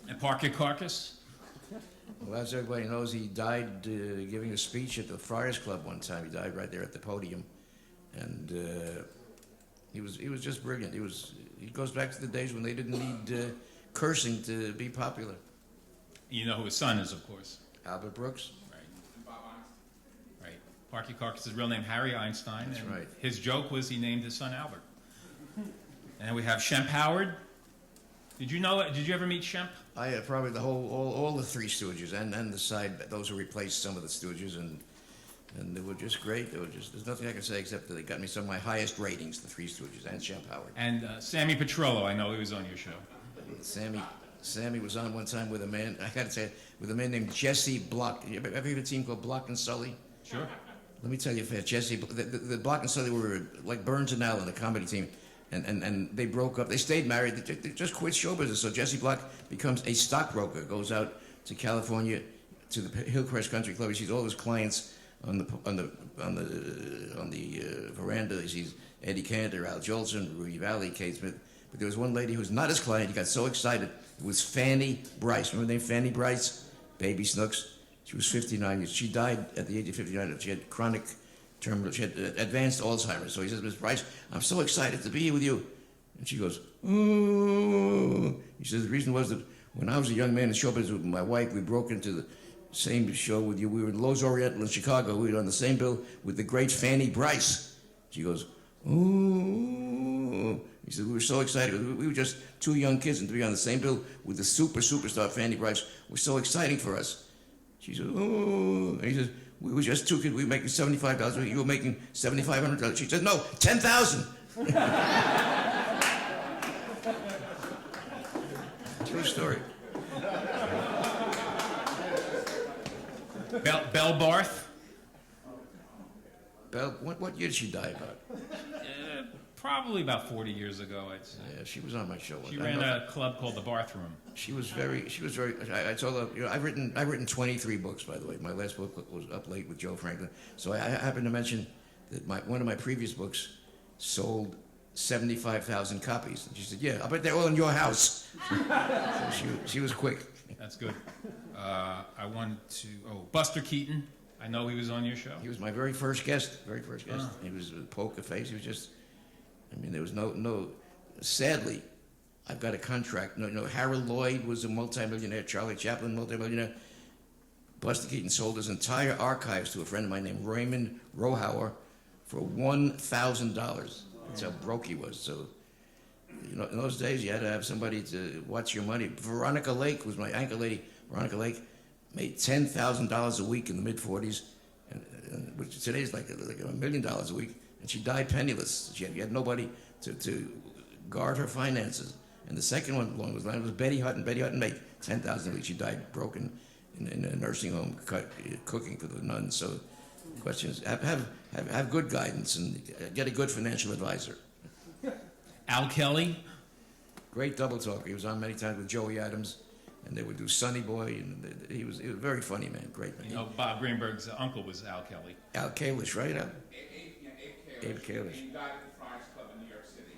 Speaker 3: And Parker Carcass?
Speaker 2: Well, as everybody knows, he died giving a speech at the Friars Club one time. He died right there at the podium, and he was just brilliant. He goes back to the days when they didn't need cursing to be popular.
Speaker 3: You know who his son is, of course.
Speaker 2: Albert Brooks.
Speaker 3: Right. Parker Carcass's real name, Harry Einstein.
Speaker 2: That's
Speaker 3: and
Speaker 2: right.
Speaker 3: His joke was he named his son Albert. And we have Shemp Howard. Did you ever meet Shemp?
Speaker 2: I probably the all the Three Stooges and the side those who replaced some of the Stooges and they were just great. There's nothing I can say except that they got me some of my highest ratings. The Three Stooges and Shemp Howard.
Speaker 3: And Sammy Petrillo, I know he was on your show.
Speaker 2: Sammy was on one time with a man. I got to say, with a man named Jesse Block. Ever heard of a team called Block and Sully?
Speaker 3: Sure.
Speaker 2: Let me tell you, Jesse. The Block and Sully were like Burns and Allen, a comedy team. And they broke up. They stayed married. They just quit show business. So Jesse Block becomes a stockbroker. Goes out to California, to the Hillcrest Country Club. He sees all his clients on the veranda. He sees Eddie Cantor, Al Jolson, Rudy Valley, Kate Smith. But there was one lady who was not his client. He got so excited. It was Fanny Bryce. Remember the name Fanny Bryce? Baby Snooks. She was 59 years. She died at the age of 59. She had chronic terminal. She had advanced Alzheimer's. So he says, Miss Bryce, I'm so excited to be here with you. And she goes, ooh. He says, the reason was that when I was a young man in show business with my wife, we broke into the same show with you. We were in Lowe's Oriental in Chicago. We were on the same bill with the great Fanny Bryce. She goes, ooh. He said, we were so excited. We were just two young kids, and to be on the same bill with the superstar Fanny Bryce was so exciting for us. She said, ooh. And he says, we were just two kids. We were making $75 a week. You were making $7,500. She said, no, $10,000. True story.
Speaker 3: Belle Barth?
Speaker 2: Belle, what year did she die about?
Speaker 3: Probably about 40 years ago, I'd say.
Speaker 2: Yeah, she was on my show.
Speaker 3: She ran a club called the Barth Room.
Speaker 2: She was very. I told her, you know, I've written 23 books, by the way. My last book was Up Late with Joe Franklin. So I happened to mention that one of my previous books sold 75,000 copies. And she said, yeah, I bet they're all in your house. So she was quick.
Speaker 3: That's good. I wanted to, Buster Keaton. I know he was on your show.
Speaker 2: He was my very first guest. He was a poker face. He was just, I mean, there was no, sadly, I've got a contract. No, Harold Lloyd was a multimillionaire. Charlie Chaplin, multimillionaire. Buster Keaton sold his entire archives to a friend of mine named Raymond Rohauer for $1,000. That's how broke he was. So, you know, in those days, you had to have somebody to watch your money. Veronica Lake was my anchor lady. Veronica Lake made $10,000 a week in the mid-40s, which today is like $1 million a week. And she died penniless. She had nobody to guard her finances. And the second one along those lines was Betty Hutton. Betty Hutton made $10,000 a week. She died broken in a nursing home, cooking for the nuns. So the question is, have good guidance and get a good financial advisor.
Speaker 3: Al Kelly.
Speaker 2: Great double talker. He was on many times with Joey Adams, and they would do Sonny Boy, and he was a very funny man, great man.
Speaker 3: You know, Bob Greenberg's uncle was Al Kelly.
Speaker 2: Al Kalish, right?
Speaker 4: Abe
Speaker 2: Kalish.
Speaker 4: He died at the Friars Club in New York City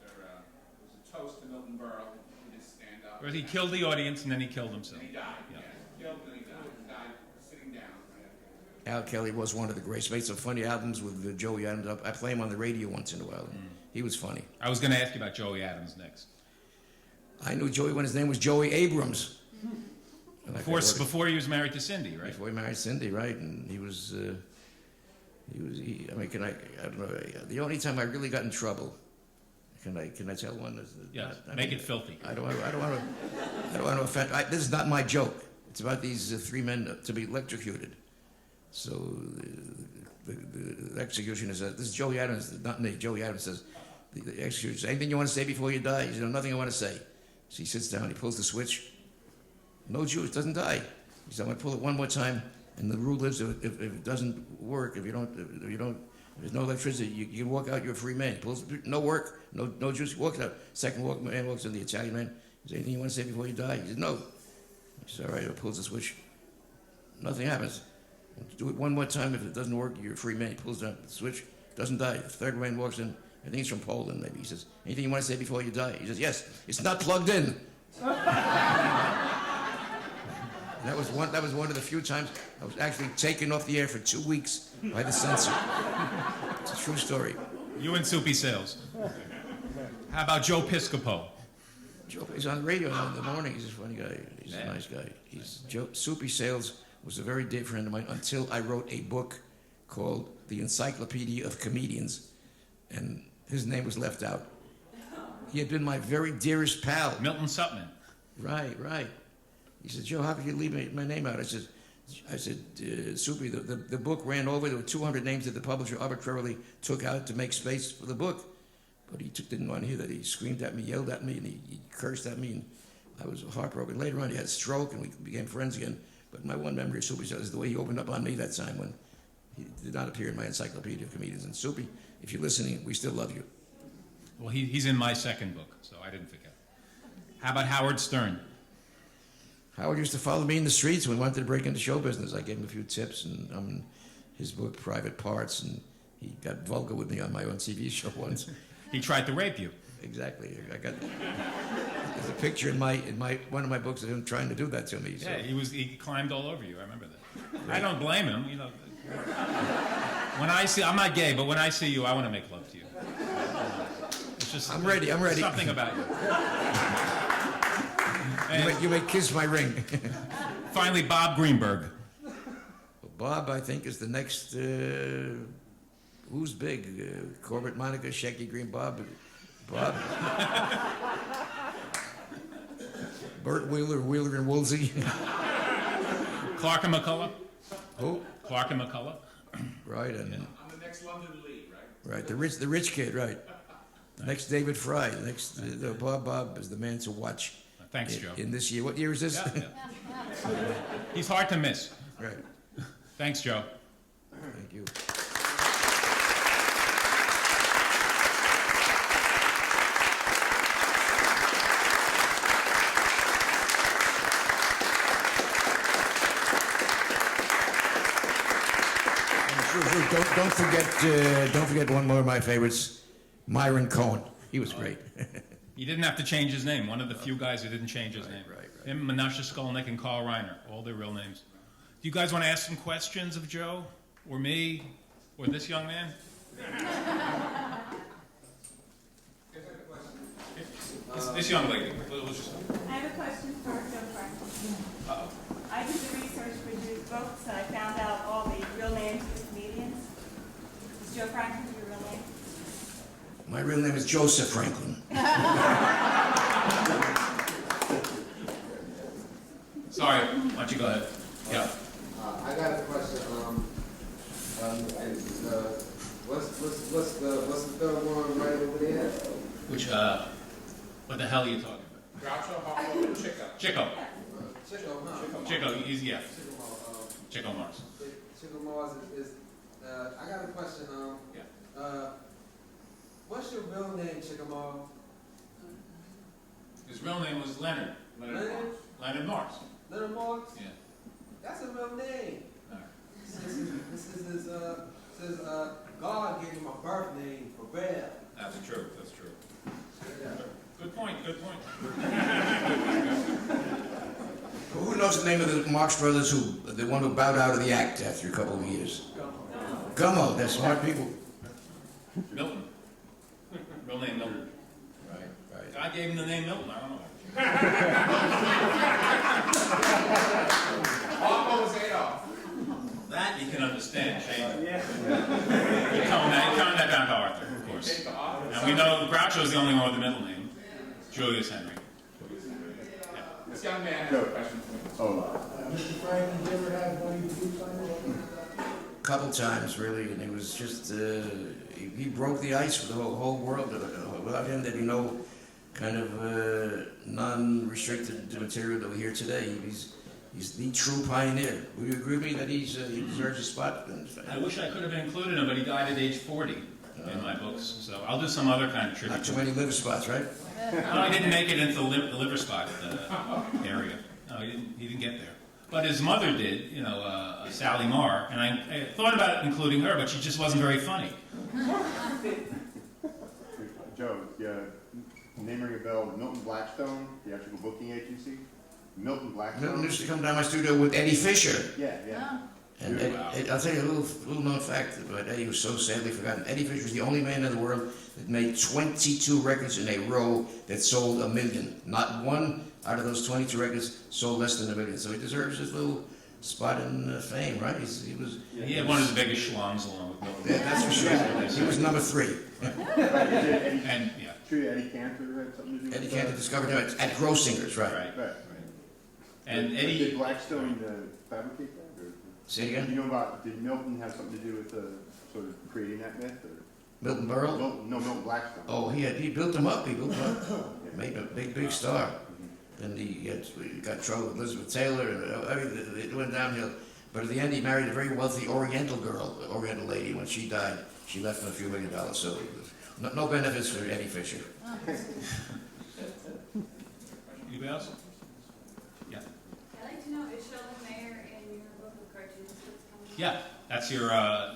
Speaker 4: after it was a toast to Milton Berle. He did stand up.
Speaker 3: Or he killed the audience and then he killed himself.
Speaker 4: And he died.
Speaker 3: Yeah.
Speaker 4: Yes. Killed and he died. He died
Speaker 2: Al Kelly was one of the greats. Made some funny albums with Joey Adams. I play him on the radio once in a while. He was funny.
Speaker 3: I was going to ask you about Joey Adams next.
Speaker 2: I knew Joey when his name was Joey Abrams.
Speaker 3: Before he was married to Cindy, right?
Speaker 2: Before he married Cindy, right? And he was. I mean, I don't know. The only time I really got in trouble. Can I tell one?
Speaker 3: Yes. Make it filthy.
Speaker 2: I don't want to offend. This is not my joke. It's about these 3 men to be electrocuted. So the execution is this is Joey Adams, not me. Joey Adams says the execution says, anything you want to say before you die? He said, nothing I want to say. So he sits down. He pulls the switch. No Jewish doesn't die. He said, I'm going to pull it one more time. And the rule is, if it doesn't work, if there's no electricity, you can walk out. You're a free man. He pulls, no work, no juice. Walks out. Second man walks in. The Italian man. He says, anything you want to say before you die? He says, no. He says, all right. He pulls the switch. Nothing happens. Do it one more time. If it doesn't work, you're a free man. He pulls down the switch. Doesn't die. The third man walks in. I think he's from Poland. Maybe he says, anything you want to say before you die? He says, yes. It's not plugged in. That was one of the few times I was actually taken off the air for 2 weeks by the censor. It's a true story.
Speaker 3: You and Soupy Sales. How about Joe Piscopo?
Speaker 2: Joe, he's on the radio in the morning. He's a funny guy. He's a nice guy. Soupy Sales was a very dear friend of mine until I wrote a book called The Encyclopedia of Comedians, and his name was left out. He had been my very dearest pal.
Speaker 3: Milton Berle.
Speaker 2: Right. He said, Joe, how could you leave my name out? I said, Soupy, the book ran over. There were 200 names that the publisher arbitrarily took out to make space for the book. But he didn't want to hear that. He screamed at me, yelled at me, and he cursed at me, and I was heartbroken. Later on, he had a stroke, and we became friends again. But my one memory of Soupy is the way he opened up on me that time when he did not appear in my Encyclopedia of Comedians. And Soupy, if you're listening, we still love you.
Speaker 3: Well, he's in my second book, so I didn't forget. How about Howard Stern?
Speaker 2: Howard used to follow me in the streets when we wanted to break into show business. I gave him a few tips, and I'm in his book, Private Parts, and he got vulgar with me on my own TV show once.
Speaker 3: He tried to rape you.
Speaker 2: Exactly. There's a picture in one of my books of him trying to do that to me. So.
Speaker 3: Yeah, he climbed all over you. I remember that. Right. I don't blame him. You know, I'm not gay, but when I see you, I want to make love to you. It's just
Speaker 2: I'm ready.
Speaker 3: Something about you.
Speaker 2: You may kiss my ring.
Speaker 3: Finally, Bob Greenberg.
Speaker 2: Bob, I think, is the next. Who's big? Corbett, Monica, Shecky Green, Bob. Burt Wheeler and Woolsey.
Speaker 3: Clark and McCullough.
Speaker 2: Who?
Speaker 3: Clark and McCullough.
Speaker 2: Right, and
Speaker 4: I'm the next London lead, right?
Speaker 2: Right, the rich kid, right. Next David Fry. Next Bob is the man to watch.
Speaker 3: Thanks, Joe.
Speaker 2: In this year, what year is this?
Speaker 3: Yeah. He's hard to miss.
Speaker 2: Right.
Speaker 3: Thanks, Joe.
Speaker 2: Thank you. Don't forget one more of my favorites, Myron Cohen. He was great.
Speaker 3: He didn't have to change his name. One of the few guys who didn't change his name.
Speaker 2: Right.
Speaker 3: Him, Menashe Skolnick, and Carl Reiner. All their real names. Do you guys want to ask some questions of Joe, or me, or this young man? This young lady.
Speaker 5: I have a question for Joe Franklin.
Speaker 3: Uh-oh.
Speaker 5: I did the research for your books, and I found out all the real names of the comedians. Is Joe Franklin your real name?
Speaker 2: My real name is Joseph Franklin.
Speaker 3: Sorry, why don't you go ahead? Yeah.
Speaker 6: I got a question. What's the third one right over there?
Speaker 3: Which, what the hell are you talking about?
Speaker 4: Groucho, Harlow, and Chico.
Speaker 3: Chico.
Speaker 6: Chico, huh?
Speaker 3: Chico, yeah.
Speaker 6: Chico,
Speaker 3: Chico Mars.
Speaker 6: Chico Mars is I got a question.
Speaker 3: Yeah.
Speaker 6: What's your real name, Chico Mars?
Speaker 3: His real name was Leonard.
Speaker 6: Leonard?
Speaker 3: Leonard Mars.
Speaker 6: Leonard Mars?
Speaker 3: Yeah.
Speaker 6: That's a real name.
Speaker 3: All right.
Speaker 6: This is God gave me my birth name for real.
Speaker 3: That's true. That's true.
Speaker 6: Yeah.
Speaker 3: Good point. Good point.
Speaker 2: Who knows the name of the Marx Brothers, the one who bowed out of the act after a couple of years? Gummo. They're smart people.
Speaker 3: Milton. Real name Milton.
Speaker 2: Right.
Speaker 3: God gave him the name Milton. I don't know.
Speaker 4: Almost Adolf.
Speaker 3: That you can understand, Shane. Yeah. You're coming that down to Arthur, of course. And we know Groucho's the only one with the middle name, Julius Henry.
Speaker 4: This young man has a question for me.
Speaker 7: Mr. Franklin, did you ever have one of your groups on there?
Speaker 2: Couple times, really, and it was just he broke the ice for the whole world. Without him, there'd be no kind of non-restricted material that we hear today. He's the true pioneer. Would you agree with me that he deserves a spot?
Speaker 3: I wish I could have included him, but he died at age 40 in my books. So I'll do some other kind of tribute.
Speaker 2: Not too many liver spots, right?
Speaker 3: No, he didn't make it into the liver spot area. No, he didn't get there. But his mother did, Sally Marr, and I thought about including her, but she just wasn't very funny.
Speaker 8: Joe, name ring a bell, Milton Blackstone, the actual booking agency. Milton Blackstone.
Speaker 2: Milton used to come down my studio with Eddie Fisher.
Speaker 8: Yeah.
Speaker 2: And I'll tell you a little known fact about Eddie, was so sadly forgotten. Eddie Fisher was the only man in the world that made 22 records in a row that sold 1 million. Not one out of those 22 records sold less than 1 million. So he deserves his little spot in fame, right?
Speaker 3: He had one of the biggest schlongs along with Milton.
Speaker 2: Yeah, that's for sure. He was number 3.
Speaker 3: And yeah.
Speaker 8: Sure, Eddie Cantor had something to do with
Speaker 2: Eddie Cantor discovered him at Grossinger's, right?
Speaker 8: Right.
Speaker 3: And
Speaker 8: Did
Speaker 3: Eddie.
Speaker 8: Blackstone fabricate that? Or,
Speaker 2: Say again?
Speaker 8: do you know about, did Milton have something to do with sort of creating that myth? Or?
Speaker 2: Milton Berle?
Speaker 8: Milton Blackstone.
Speaker 2: Oh, he built him up. Made him a big star. And he got trouble with Elizabeth Taylor, and it went downhill. But at the end, he married a very wealthy Oriental lady. When she died, she left him a few $1 million. So no benefits for Eddie Fisher.
Speaker 3: Anybody else? Yeah.
Speaker 9: I'd like to know, is Sheldon Mayer in your book of cartoons that's coming out?
Speaker 3: Yeah, that's your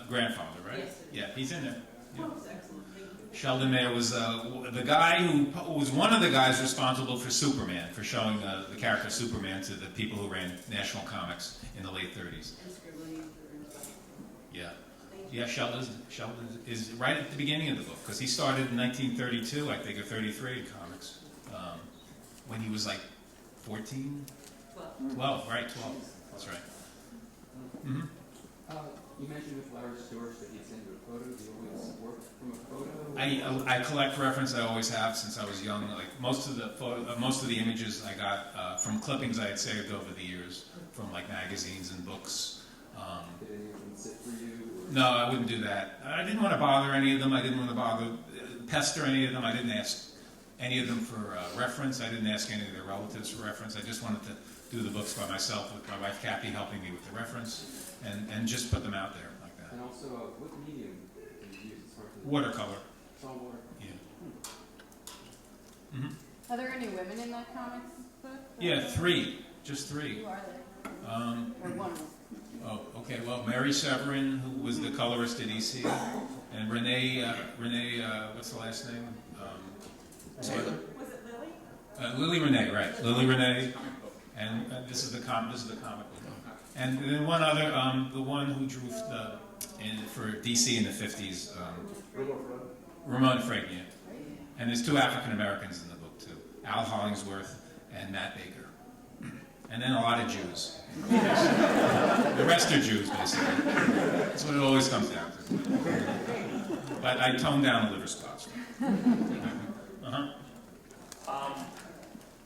Speaker 3: grandfather, right?
Speaker 9: Yes, it is.
Speaker 3: Yeah, he's in there. Yeah.
Speaker 9: Oh, that's excellent. Thank you.
Speaker 3: Sheldon Mayer was the guy who was one of the guys responsible for Superman, for showing the character Superman to the people who ran National Comics in the late 30s.
Speaker 9: And scribbling for
Speaker 3: Yeah.
Speaker 9: Thank you.
Speaker 3: Yeah, Sheldon is right at the beginning of the book, because he started in 1932, I think, or 33 in comics, when he was like 14? 12, right, 12. That's right. Mm-hmm.
Speaker 10: You mentioned with Larry Stewart that he'd send you a photo. Do you always work from a photo?
Speaker 3: I collect reference. I always have since I was young. Like most of the images I got from clippings I had saved over the years from like magazines and books.
Speaker 10: Did any of them sit for you? Or?
Speaker 3: No, I wouldn't do that. I didn't want to bother any of them. I didn't want to pester any of them. I didn't ask any of them for reference. I didn't ask any of their relatives for reference. I just wanted to do the books by myself with my wife Kathy helping me with the reference and just put them out there like that.
Speaker 10: And also, what medium do you use as far as
Speaker 3: Watercolor.
Speaker 10: It's all watercolor.
Speaker 3: Yeah. Mm-hmm.
Speaker 9: Are there any women in that comics book?
Speaker 3: Yeah, 3. Just 3.
Speaker 9: Who are they?
Speaker 3: Um,
Speaker 9: Or one?
Speaker 3: Oh, okay. Well, Mary Severin, who was the colorist at EC, and Renee, what's the last name?
Speaker 2: Taylor.
Speaker 5: Was it Lily?
Speaker 3: Lily Renee, right? Lily Renee, and this is the comic book. And then one other, the one who drew for DC in the 50s, Ramon Friedman. And there's 2 African Americans in the book too, Al Hollingsworth and Matt Baker. And then a lot of Jews. The rest are Jews, basically. That's what it always comes down to. But I toned down the liver spots.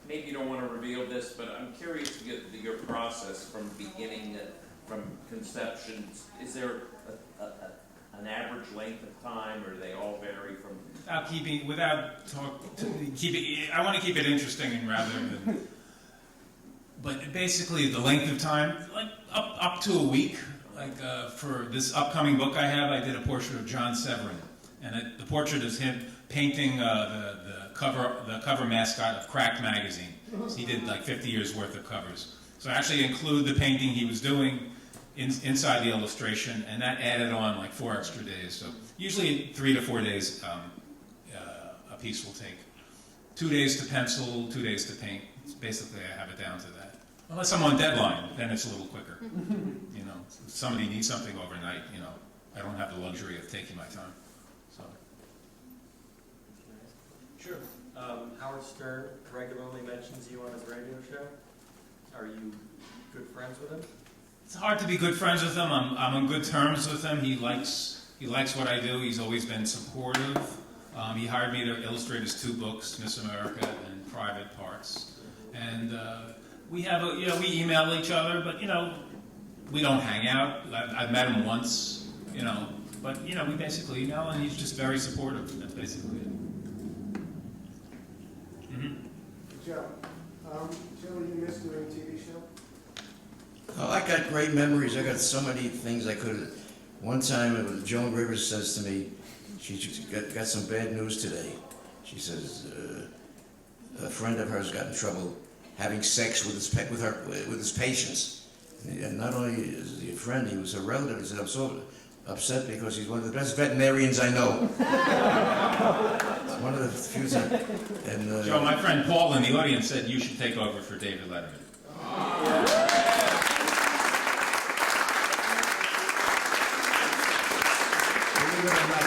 Speaker 11: Maybe you don't want to reveal this, but I'm curious to get your process from beginning, from conception. Is there an average length of time, or do they all vary from?
Speaker 3: I want to keep it interesting and rather than. But basically, the length of time, like up to a week. Like for this upcoming book I have, I did a portrait of John Severin, and the portrait is him painting the cover mascot of Cracked magazine. So he did like 50 years worth of covers. So I actually include the painting he was doing inside the illustration, and that added on like 4 extra days. So usually 3 to 4 days a piece will take. 2 days to pencil, 2 days to paint. Basically, I have it down to that. Unless I'm on deadline, then it's a little quicker. You know, if somebody needs something overnight, you know, I don't have the luxury of taking my time. So.
Speaker 12: Sure. Howard Stern regularly mentions you on his radio show. Are you good friends with him?
Speaker 3: It's hard to be good friends with him. I'm on good terms with him. He likes what I do. He's always been supportive. He hired me to illustrate his 2 books, Miss America and Private Parts. And we have we email each other, but we don't hang out. I've met him once, but we basically email, and he's just very supportive. That's basically it.
Speaker 7: Joe, you miss doing a TV show?
Speaker 2: Oh, I got great memories. I got so many things I could have. One time, it was Joan Rivers says to me, she got some bad news today. She says a friend of hers got in trouble having sex with his patients. And not only is he a friend, he was a relative. He said, "I'm so upset because he's one of the best veterinarians I know." One of the few times. And
Speaker 3: Joe, my friend Paul in the audience said you should take over for David Letterman.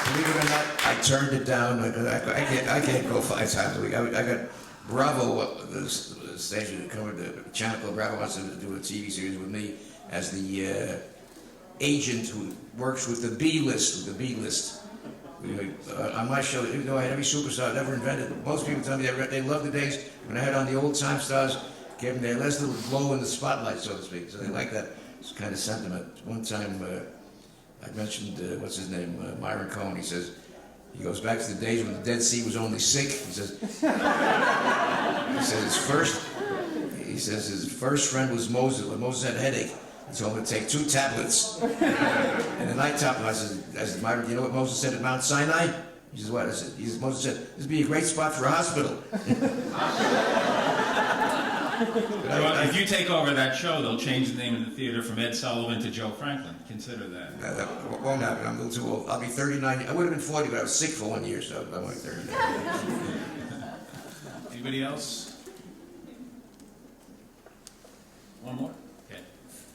Speaker 2: Believe it or not, I turned it down. I can't go 5 times a week. I got Bravo, the station that covered the channel called Bravo, wants to do a TV series with me as the agent who works with the B list. On my show, even though I had every superstar ever invented, most people tell me they love the days when I had on the old time stars, gave them their last little glow in the spotlight, so to speak. So they like that kind of sentiment. One time, I mentioned, what's his name, Myron Cohen. He goes back to the days when the Dead Sea was only sick. He says his first friend was Moses. When Moses had a headache, he told him to take 2 tablets. And the night tablet, I said, Myron, you know what Moses said at Mount Sinai? He says, what? Moses said, this would be a great spot for a hospital.
Speaker 3: If you take over that show, they'll change the name of the theater from Ed Sullivan to Joe Franklin. Consider that.
Speaker 2: That won't happen. I'm a little too old. I'll be 39. I would have been 40, but I was sick for 1 year, so I'm only 39.
Speaker 3: Anybody else? One more? Okay.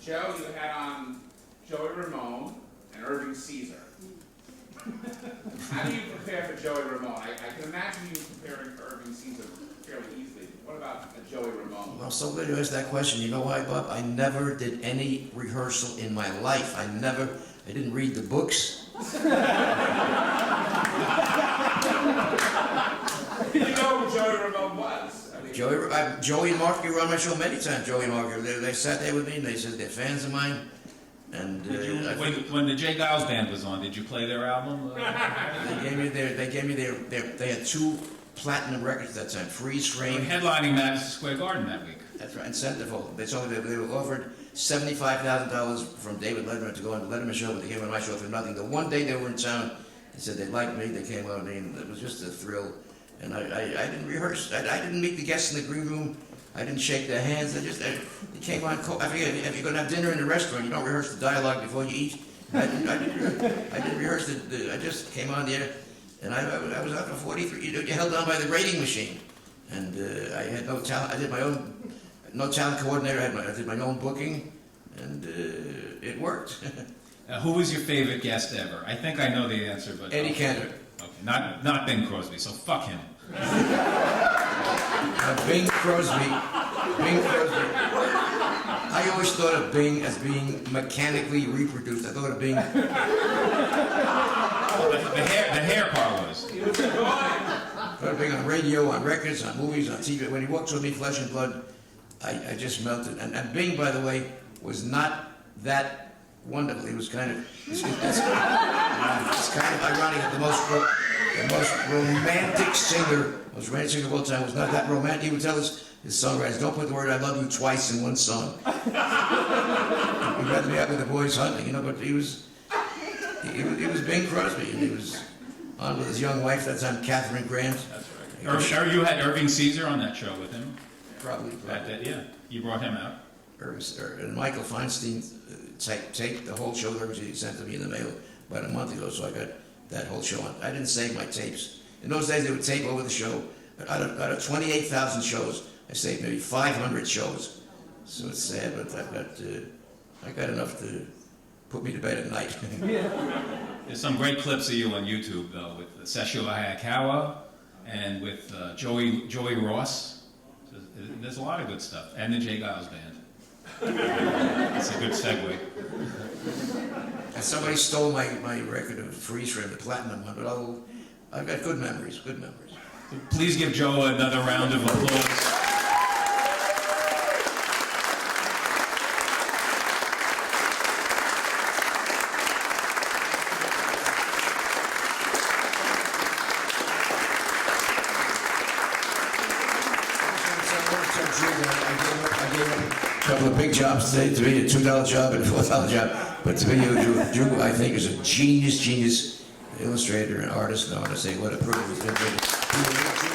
Speaker 4: Joe, you had on Joey Ramone and Irving Caesar. How do you prepare for Joey Ramone? I can imagine you preparing for Irving Caesar fairly easily. What about Joey Ramone?
Speaker 2: I'm so glad you asked that question. You know why, Bob? I never did any rehearsal in my life. I didn't read the books.
Speaker 4: You know who Joey Ramone was?
Speaker 2: Joey and Mark, you were on my show many times, Joey and Mark. They sat there with me and they said they're fans of mine. And
Speaker 3: when the Jay Giles band was on, did you play their album?
Speaker 2: They had 2 platinum records at that time, Freeze Frame.
Speaker 3: They were headlining Madison Square Garden that week.
Speaker 2: That's right, and Centerfold. They told me they were offered $75,000 from David Letterman to go on the Letterman show, but they came on my show for nothing. The one day they were in town, they said they liked me, they came out, and it was just a thrill. And I didn't rehearse. I didn't meet the guests in the green room. I didn't shake their hands. They came on. I forget, if you're going to have dinner in a restaurant, you don't rehearse the dialogue before you eat. I didn't rehearse I just came on there. And I was out for 43. You held on by the grading machine, and I had no talent. I did my own, no talent coordinator. I did my own booking, and it worked.
Speaker 3: Who was your favorite guest ever? I think I know the answer, but
Speaker 2: Eddie Cantor.
Speaker 3: Okay, not Bing Crosby. So fuck him.
Speaker 2: Bing Crosby. I always thought of Bing as being mechanically reproduced. I thought of Bing.
Speaker 3: The hair part was.
Speaker 2: I thought of Bing on radio, on records, on movies, on TV. When he walked with me, flesh and blood, I just melted. And Bing, by the way, was not that wonderful. He was kind of. It's kind of ironic that the most romantic singer of all time was not that romantic. He would tell his songwriters, don't put the word "I love you" twice in one song. He'd rather be out with the boys hunting, but he was Bing Crosby, and he was on with his young wife, that time, Catherine Grant.
Speaker 3: That's right. You had Irving Caesar on that show with him?
Speaker 2: Probably.
Speaker 3: Yeah, you brought him out.
Speaker 2: And Michael Feinstein taped the whole show. He sent to me in the mail about a month ago, so I got that whole show on. I didn't save my tapes. In those days, they would tape over the show. Out of 28,000 shows, I saved maybe 500 shows. So it's sad, but I got enough to put me to bed at night.
Speaker 3: There's some great clips of you on YouTube, though, with Sessio Hayakawa and with Joey Ross. So there's a lot of good stuff, and the J. Giles Band. That's a good segue.
Speaker 2: And somebody stole my record of Freeze Frame, the platinum one, but I've got good memories, good memories.
Speaker 3: Please give Joe another round of applause.
Speaker 2: I gave up a couple of big jobs today, to be a $2 job and a $4 job. But to be Drew, I think, is a genius illustrator and artist. And I want to say what a privilege it's been.